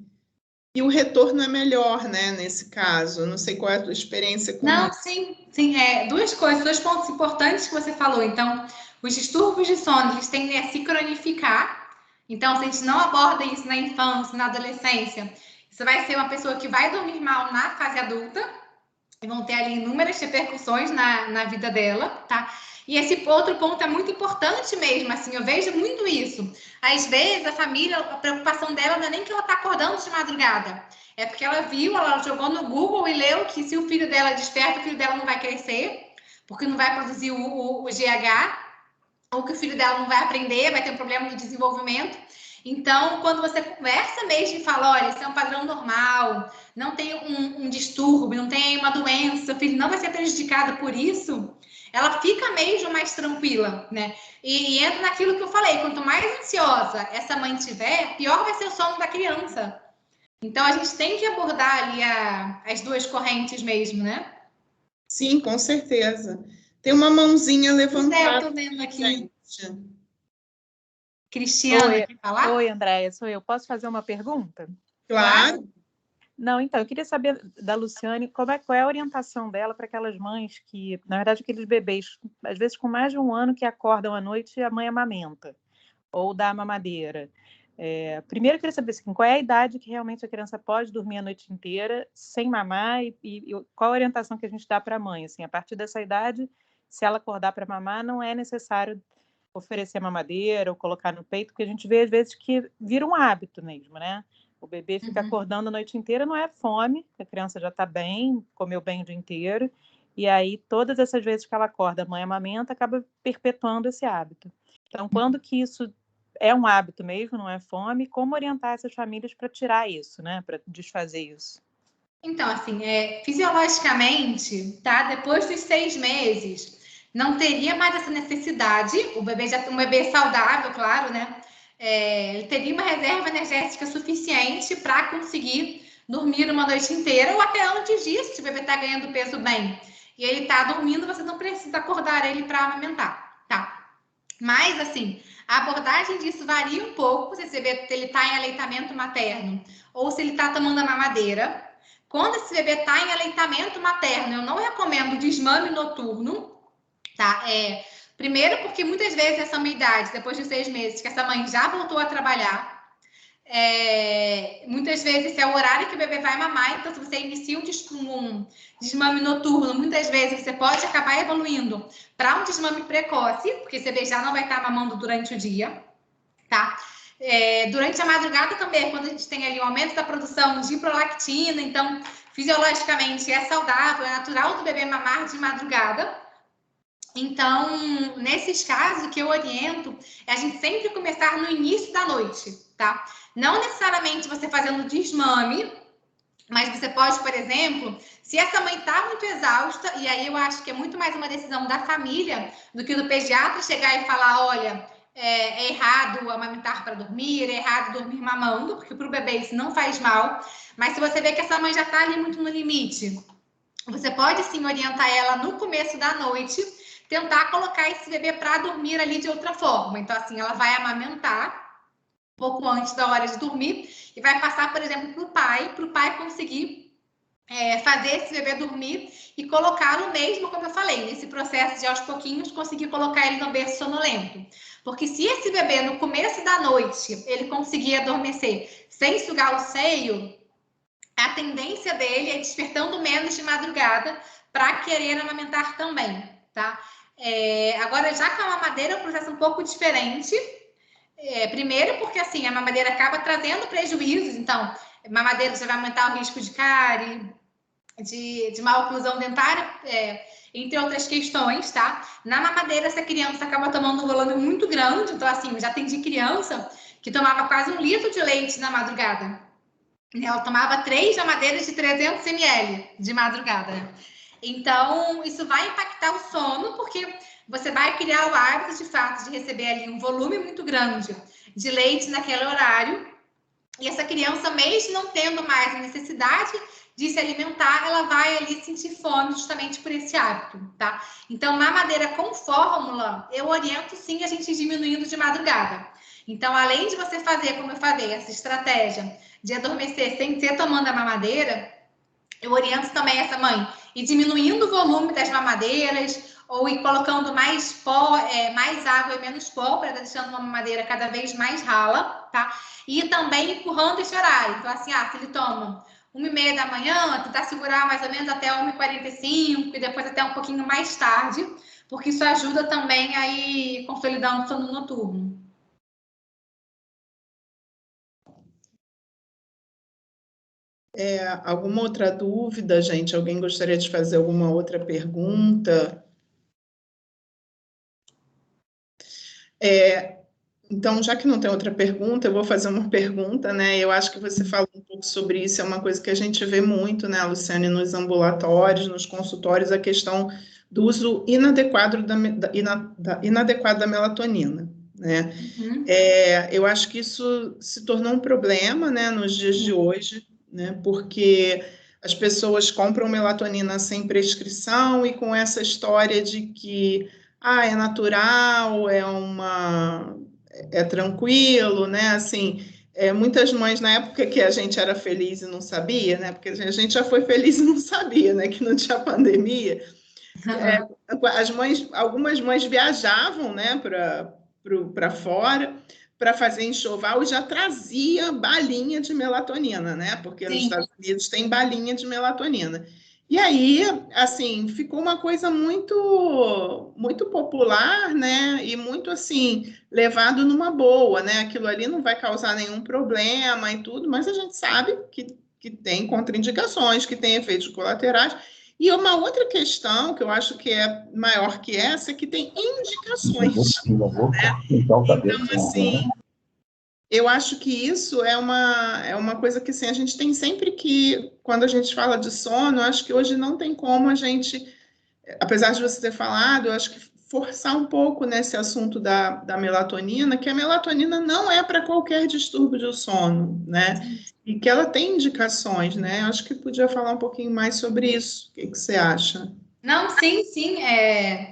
E o retorno é melhor, né, nesse caso. Não sei qual é a tua experiência com Não, isso. sim. Duas coisas, dois pontos importantes que você falou. Então, os distúrbios de sono, eles tendem a se cronificar. Então, se a gente não aborda isso na infância, na adolescência, você vai ser uma pessoa que vai dormir mal na fase adulta e vão ter ali inúmeras repercussões na vida dela, tá? E esse outro ponto é muito importante mesmo, assim, eu vejo muito isso. Às vezes, a família, a preocupação dela não é nem que ela tá acordando de madrugada, é porque ela viu, ela jogou no Google e leu que se o filho dela desperta, o filho dela não vai crescer, porque não vai produzir o GH, ou que o filho dela não vai aprender, vai ter um problema no desenvolvimento. Então, quando você conversa mesmo e fala, olha, isso é um padrão normal, não tem um distúrbio, não tem uma doença, seu filho não vai ser prejudicado por isso, ela fica mesmo mais tranquila, né? E entra naquilo que eu falei, quanto mais ansiosa essa mãe tiver, pior vai ser o sono da criança. Então, a gente tem que abordar ali as duas correntes mesmo, né? Sim, com certeza. Tem uma mãozinha levantada. Eu tô vendo aqui. Gente. Cristiana, quer falar? Oi, Andréia, sou eu. Posso fazer uma pergunta? Claro. Não, então, eu queria saber da Luciane qual é a orientação dela para aquelas mães que, na verdade, aqueles bebês, às vezes com mais de um ano, que acordam à noite e a mãe amamenta, ou dá mamadeira. Primeiro, eu queria saber assim, qual é a idade que realmente a criança pode dormir a noite inteira sem mamar e qual a orientação que a gente dá para a mãe. Assim, a partir dessa idade, se ela acordar para mamar, não é necessário oferecer mamadeira ou colocar no peito, porque a gente vê às vezes que vira um hábito mesmo, né? O bebê fica acordando a noite inteira, não é fome, a criança já está bem, comeu bem o dia inteiro, e aí todas essas vezes que ela acorda, a mãe amamenta, acaba perpetuando esse hábito. Então, quando que isso é um hábito mesmo, não é fome, como orientar essas famílias para tirar isso, né? Para desfazer isso? Então, assim, fisiologicamente, tá? Depois dos 6 meses, não teria mais essa necessidade. O bebê já tem um bebê saudável, claro, né? Ele teria uma reserva energética suficiente para conseguir dormir uma noite inteira ou até antes disso, se o bebê está ganhando peso bem e ele está dormindo, você não precisa acordar ele para amamentar, tá? Mas, assim, a abordagem disso varia um pouco, se ele está em aleitamento materno ou se ele está tomando a mamadeira. Quando esse bebê está em aleitamento materno, eu não recomendo desmame noturno, tá? Primeiro porque muitas vezes essa é uma idade, depois de 6 meses, que essa mãe já voltou a trabalhar, muitas vezes esse é o horário que o bebê vai mamar, então se você inicia um desmame noturno, muitas vezes você pode acabar evoluindo para um desmame precoce, porque esse bebê já não vai estar mamando durante o dia, tá? Durante a madrugada também, quando a gente tem ali um aumento da produção de prolactina, então fisiologicamente é saudável, é natural do bebê mamar de madrugada. Então, nesses casos, o que eu oriento é a gente sempre começar no início da noite, tá? Não necessariamente você fazendo desmame, mas você pode, por exemplo, se essa mãe está muito exausta, e aí eu acho que é muito mais uma decisão da família do que do pediatra chegar e falar, olha, é errado amamentar para dormir, é errado dormir mamando, porque para o bebê isso não faz mal. Mas se você vê que essa mãe já está ali muito no limite, você pode sim orientar ela no começo da noite, tentar colocar esse bebê para dormir ali de outra forma. Então, assim, ela vai amamentar um pouco antes da hora de dormir e vai passar, por exemplo, para o pai conseguir fazer esse bebê dormir e colocá-lo mesmo, como eu falei, nesse processo de aos pouquinhos conseguir colocar ele no berço sonolento. Porque se esse bebê, no começo da noite, ele conseguir adormecer sem sugar o seio, a tendência dele é despertando menos de madrugada para querer amamentar também, tá? Agora, já com a mamadeira é um processo um pouco diferente. Primeiro porque, assim, a mamadeira acaba trazendo prejuízos. Então, mamadeira já vai aumentar o risco de cárie, de má oclusão dentária, entre outras questões, tá? Na mamadeira, essa criança acaba tomando um volume muito grande. Então, assim, eu já atendi criança que tomava quase 1 litro de leite na madrugada. Ela tomava 3 mamadeiras de 300 ml de madrugada. Então, isso vai impactar o sono, porque você vai criar o hábito, de fato, de receber ali um volume muito grande de leite naquele horário. E essa criança, mesmo não tendo mais a necessidade de se alimentar, ela vai ali sentir fome justamente por esse hábito, tá? Então, mamadeira com fórmula, eu oriento sim a gente diminuindo de madrugada. Então, além de você fazer, como eu falei, essa estratégia de adormecer sem ser tomando a mamadeira, eu oriento também essa mãe ir diminuindo o volume das mamadeiras ou ir colocando mais pó, mais água e menos pó, para deixando uma mamadeira cada vez mais rala, tá? E também empurrando esse horário. Então, assim, se ele toma 1h30 da manhã, tentar segurar mais ou menos até 1h45 e depois até um pouquinho mais tarde, porque isso ajuda também a ir consolidando o sono noturno. Alguma outra dúvida, gente? Alguém gostaria de fazer alguma outra pergunta? Então, já que não tem outra pergunta, eu vou fazer uma pergunta, né? Eu acho que você falou um pouco sobre isso, é uma coisa que a gente vê muito, né, Luciane, nos ambulatórios, nos consultórios, a questão do uso inadequado da melatonina, né? Uhum. Eu acho que isso se tornou um problema, né, nos dias de hoje, né? Porque as pessoas compram melatonina sem prescrição e com essa história de que é natural, é tranquilo, né? Assim, muitas mães, na época que a gente era feliz e não sabia, né? Porque a gente já foi feliz e não sabia, né? Que não tinha pandemia. Algumas mães viajavam, né? Para fora para fazer enxoval e já trazia balinha de melatonina, né? Porque nos Estados Unidos tem balinha de melatonina. E aí, assim, ficou uma coisa muito, muito popular, né? E muito, assim, levado numa boa, né? Aquilo ali não vai causar nenhum problema e tudo, mas a gente sabe que tem contraindicações, que tem efeitos colaterais. E uma outra questão que eu acho que é maior que essa é que tem indicações, né? Então, assim, eu acho que isso é uma coisa que assim, a gente tem sempre que, quando a gente fala de sono, eu acho que hoje não tem como a gente, apesar de você ter falado, eu acho que forçar um pouco nesse assunto da melatonina, que a melatonina não é para qualquer distúrbio do sono, né? E que ela tem indicações, né? Eu acho que podia falar um pouquinho mais sobre isso. O que você acha? Não, sim.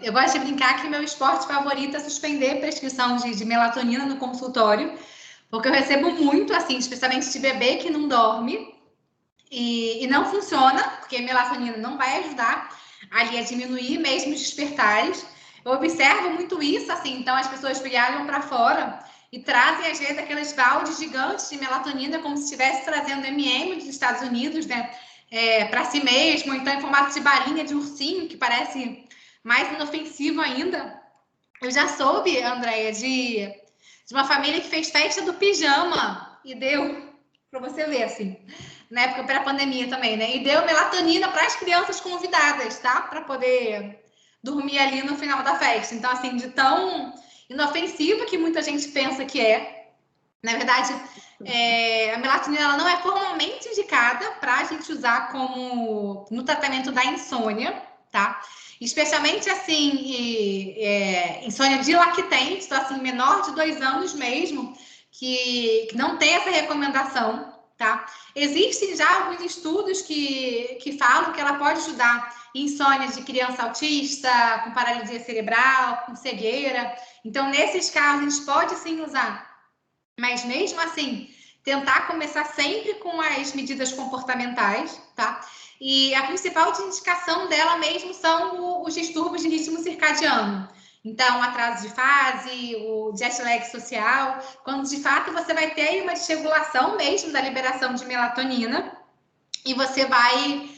Eu gosto de brincar que meu esporte favorito é suspender prescrição de melatonina no consultório, porque eu recebo muito, assim, especialmente de bebê que não dorme e não funciona, porque a melatonina não vai ajudar ali a diminuir mesmo os despertares. Eu observo muito isso, assim, então as pessoas viajam para fora e trazem, às vezes, aqueles baldes gigantes de melatonina, como se estivesse trazendo M&M dos Estados Unidos, né? Para si mesmo, então em formato de balinha de ursinho, que parece mais inofensivo ainda. Eu já soube, Andréia, de uma família que fez festa do pijama e deu, para você ver, assim, na época pré-pandemia também, né? E deu melatonina para as crianças convidadas, tá? Para poder dormir ali no final da festa. Então, assim, de tão inofensivo que muita gente pensa que é. Na verdade, a melatonina ela não é formalmente indicada para a gente usar como no tratamento da insônia, tá? Especialmente, assim, insônia de lactente, então, assim, menor de 2 anos mesmo, que não tem essa recomendação, tá? Existem já alguns estudos que falam que ela pode ajudar em insônia de criança autista, com paralisia cerebral, com cegueira. Então, nesses casos, a gente pode sim usar. Mas mesmo assim, tentar começar sempre com as medidas comportamentais, tá? E a principal indicação dela mesmo são os distúrbios de ritmo circadiano. Então, atraso de fase, o jet lag social, quando de fato você vai ter aí uma desregulação mesmo da liberação de melatonina e você vai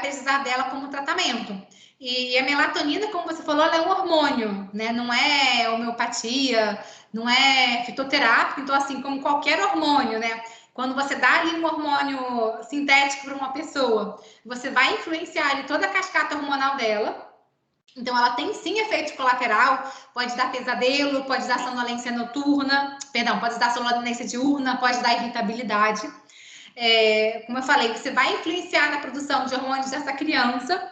precisar dela como tratamento. E a melatonina, como você falou, ela é um hormônio, né? Não é homeopatia, não é fitoterápico, então assim, como qualquer hormônio, né? Quando você dá ali um hormônio sintético para uma pessoa, você vai influenciar ali toda a cascata hormonal dela. Então, ela tem sim efeito colateral, pode dar pesadelo, pode dar sonolência noturna, pode dar sonolência diurna, pode dar irritabilidade. Como eu falei, você vai influenciar na produção de hormônios dessa criança,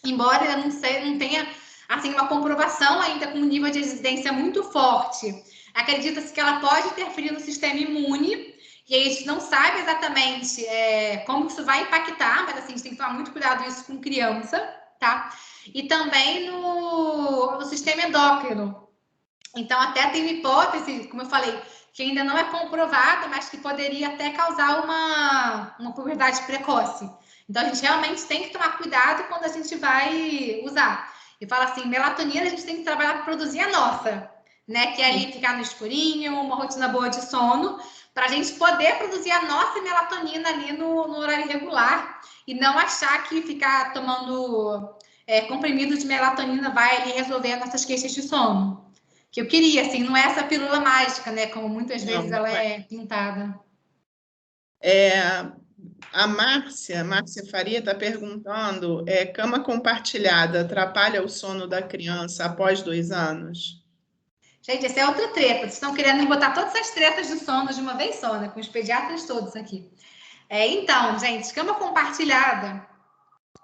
embora ela não tenha assim, uma comprovação ainda com um nível de evidência muito forte. Acredita-se que ela pode interferir no sistema imune, e aí a gente não sabe exatamente como isso vai impactar, mas assim, a gente tem que tomar muito cuidado isso com criança, tá? E também no sistema endócrino. Então, até tem uma hipótese, como eu falei, que ainda não é comprovada, mas que poderia até causar uma puberdade precoce. Então, a gente realmente tem que tomar cuidado quando a gente vai usar. E fala assim, melatonina a gente tem que trabalhar para produzir a nossa, né? Que é ali ficar no escurinho, uma rotina boa de sono, para a gente poder produzir a nossa melatonina ali no horário regular e não achar que ficar tomando comprimido de melatonina vai ali resolver as nossas queixas de sono. Que eu queria, assim, não é essa pílula mágica, né? Como muitas vezes ela é pintada. A Márcia Faria está perguntando, cama compartilhada atrapalha o sono da criança após 2 anos? Gente, essa é outra treta. Vocês estão querendo botar todas as tretas de sono de uma vez só, né? Com os pediatras todos aqui. Então, gente, cama compartilhada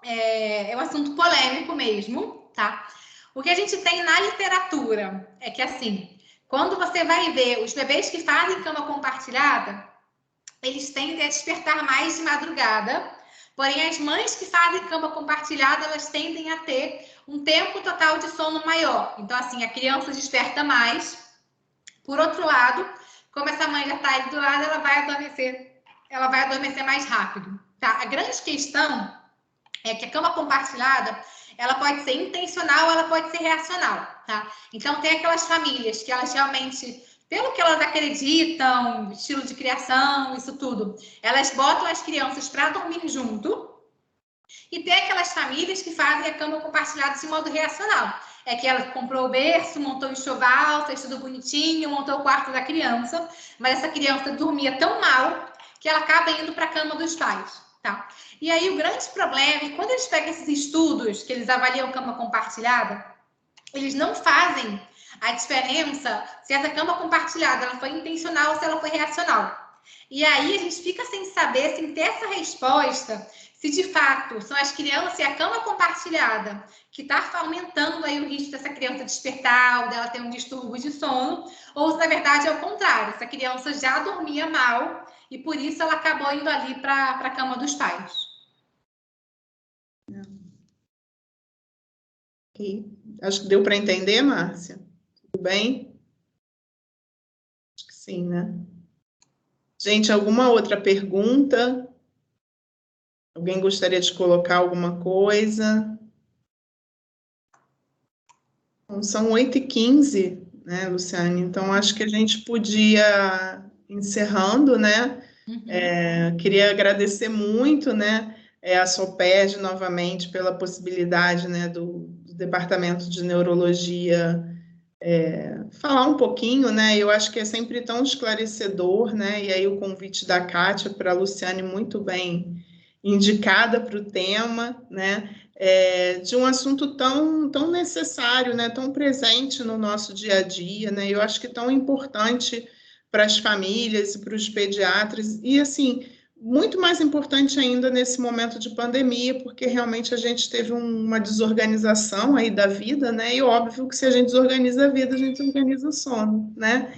é um assunto polêmico mesmo, tá? O que a gente tem na literatura é que, assim, quando você vai ver os bebês que fazem cama compartilhada, eles tendem a despertar mais de madrugada, porém as mães que fazem cama compartilhada, elas tendem a ter um tempo total de sono maior. Então, assim, a criança desperta mais. Por outro lado, como essa mãe já está ali do lado, ela vai adormecer mais rápido, tá? A grande questão é que a cama compartilhada, ela pode ser intencional, ela pode ser reacional, tá? Então, tem aquelas famílias que elas realmente, pelo que elas acreditam, estilo de criação, isso tudo, elas botam as crianças para dormir junto. E tem aquelas famílias que fazem a cama compartilhada de modo reacional. É que ela comprou o berço, montou o enxoval, fez tudo bonitinho, montou o quarto da criança, mas essa criança dormia tão mal que ela acaba indo para a cama dos pais, tá? E aí o grande problema é que quando eles pegam esses estudos, que eles avaliam cama compartilhada, eles não fazem a diferença se essa cama compartilhada ela foi intencional ou se ela foi reacional. E aí a gente fica sem saber, sem ter essa resposta, se de fato são as crianças e a cama compartilhada que está aumentando aí o risco dessa criança despertar ou dela ter um distúrbio de sono, ou se na verdade é o contrário, essa criança já dormia mal e por isso ela acabou indo ali para a cama dos pais. Acho que deu para entender, Márcia? Tudo bem? Acho que sim, né? Gente, alguma outra pergunta? Alguém gostaria de colocar alguma coisa? Bom, são 8h15, né, Luciane? Então, acho que a gente podia, encerrando, né? Queria agradecer muito, né, a SOPERJ novamente pela possibilidade, né, do Departamento de Neurologia falar um pouquinho, né? Eu acho que é sempre tão esclarecedor, né? E aí o convite da Kátia para a Luciane muito bem indicada para o tema, né? De um assunto tão necessário, né? Tão presente no nosso dia a dia, né? Eu acho que tão importante para as famílias e para os pediatras e assim muito mais importante ainda nesse momento de pandemia, porque realmente a gente teve uma desorganização aí da vida, né? E óbvio que se a gente desorganiza a vida, a gente organiza o sono, né?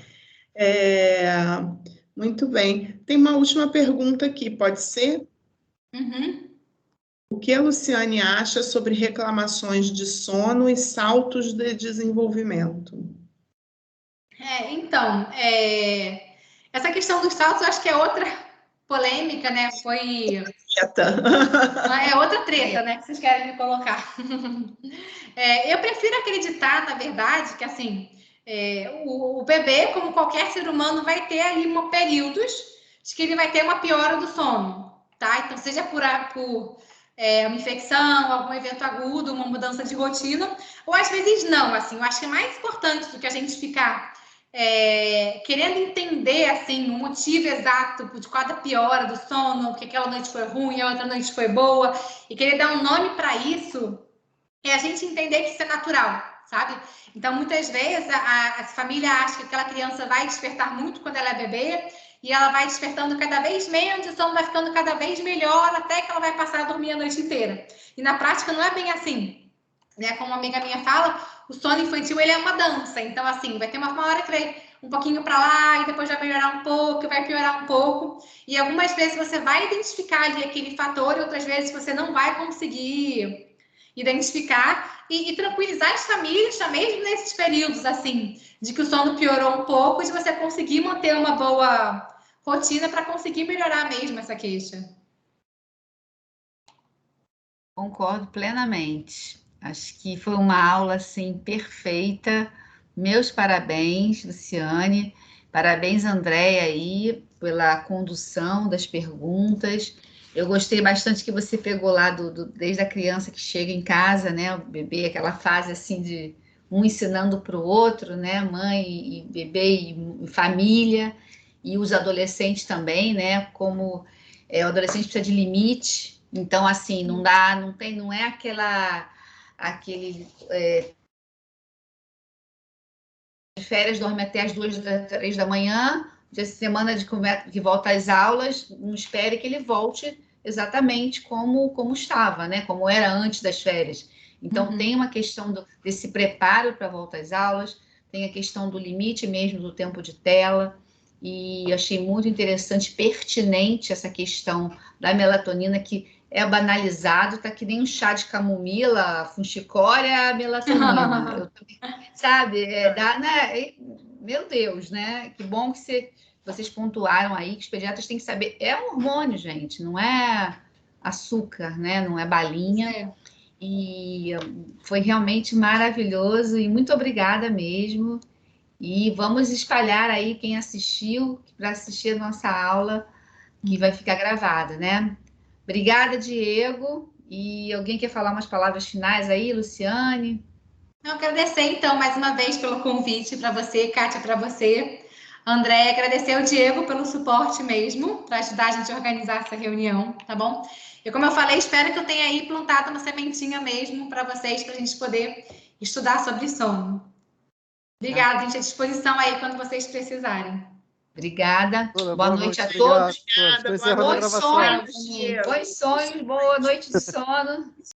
Muito bem. Tem uma última pergunta aqui, pode ser? O que a Luciane acha sobre reclamações de sono e saltos de desenvolvimento? Então, essa questão dos saltos, eu acho que é outra polêmica, né? É outra treta, né? Que vocês querem me colocar. Eu prefiro acreditar, na verdade, que assim, o bebê, como qualquer ser humano, vai ter ali períodos de que ele vai ter uma piora do sono, tá? Então, seja por uma infecção, algum evento agudo, uma mudança de rotina, ou às vezes não, assim, eu acho que é mais importante do que a gente ficar querendo entender, assim, o motivo exato de cada piora do sono, porque aquela noite foi ruim, a outra noite foi boa, e querer dar um nome para isso, é a gente entender que isso é natural, sabe? Então, muitas vezes, a família acha que aquela criança vai despertar muito quando ela é bebê, e ela vai despertando cada vez menos, e o sono vai ficando cada vez melhor, até que ela vai passar a dormir a noite inteira. E na prática não é bem assim, né? Como uma amiga minha fala, o sono infantil ele é uma dança. Então, assim, vai ter uma hora que vai um pouquinho para lá, e depois vai melhorar um pouco, vai piorar um pouco. E algumas vezes você vai identificar ali aquele fator, e outras vezes você não vai conseguir identificar e tranquilizar as famílias também nesses períodos, assim, de que o sono piorou um pouco, de você conseguir manter uma boa rotina para conseguir melhorar mesmo essa queixa. Concordo plenamente. Acho que foi uma aula, assim, perfeita. Meus parabéns, Luciane. Parabéns, Andréia, aí, pela condução das perguntas. Eu gostei bastante que você pegou lá desde a criança que chega em casa, né? O bebê, aquela fase, assim, de um ensinando para o outro, né? Mãe e bebê e família. E os adolescentes também, né? Como o adolescente precisa de limite. Então, assim, não é aquele de férias, dorme até as 2, 3 da manhã, dia de semana que volta às aulas, não espere que ele volte exatamente como estava, né? Como era antes das férias. Então, tem uma questão desse preparo para a volta às aulas, tem a questão do limite mesmo do tempo de tela, e achei muito interessante, pertinente essa questão da melatonina, que é banalizado, tá que nem um chá de camomila, funchicória, melatonina. Eu também, sabe? Né? Meu Deus, né? Que bom que vocês pontuaram aí que os pediatras têm que saber. É um hormônio, gente, não é açúcar, né? Não é balinha. E foi realmente maravilhoso e muito obrigada mesmo. E vamos espalhar aí quem assistiu para assistir a nossa aula, que vai ficar gravada, né? Obrigada, Diego. E alguém quer falar umas palavras finais aí, Luciane? Eu agradecer, então, mais uma vez pelo convite para você, Kátia, para você. André, agradecer ao Diego pelo suporte mesmo, para ajudar a gente a organizar essa reunião, tá bom? E como eu falei, espero que eu tenha aí plantado uma sementinha mesmo para vocês, para a gente poder estudar sobre sono. Obrigada, gente, à disposição aí quando vocês precisarem. Obrigada. Boa noite a obrigado. todos. Bons sonhos, boa noite de sono.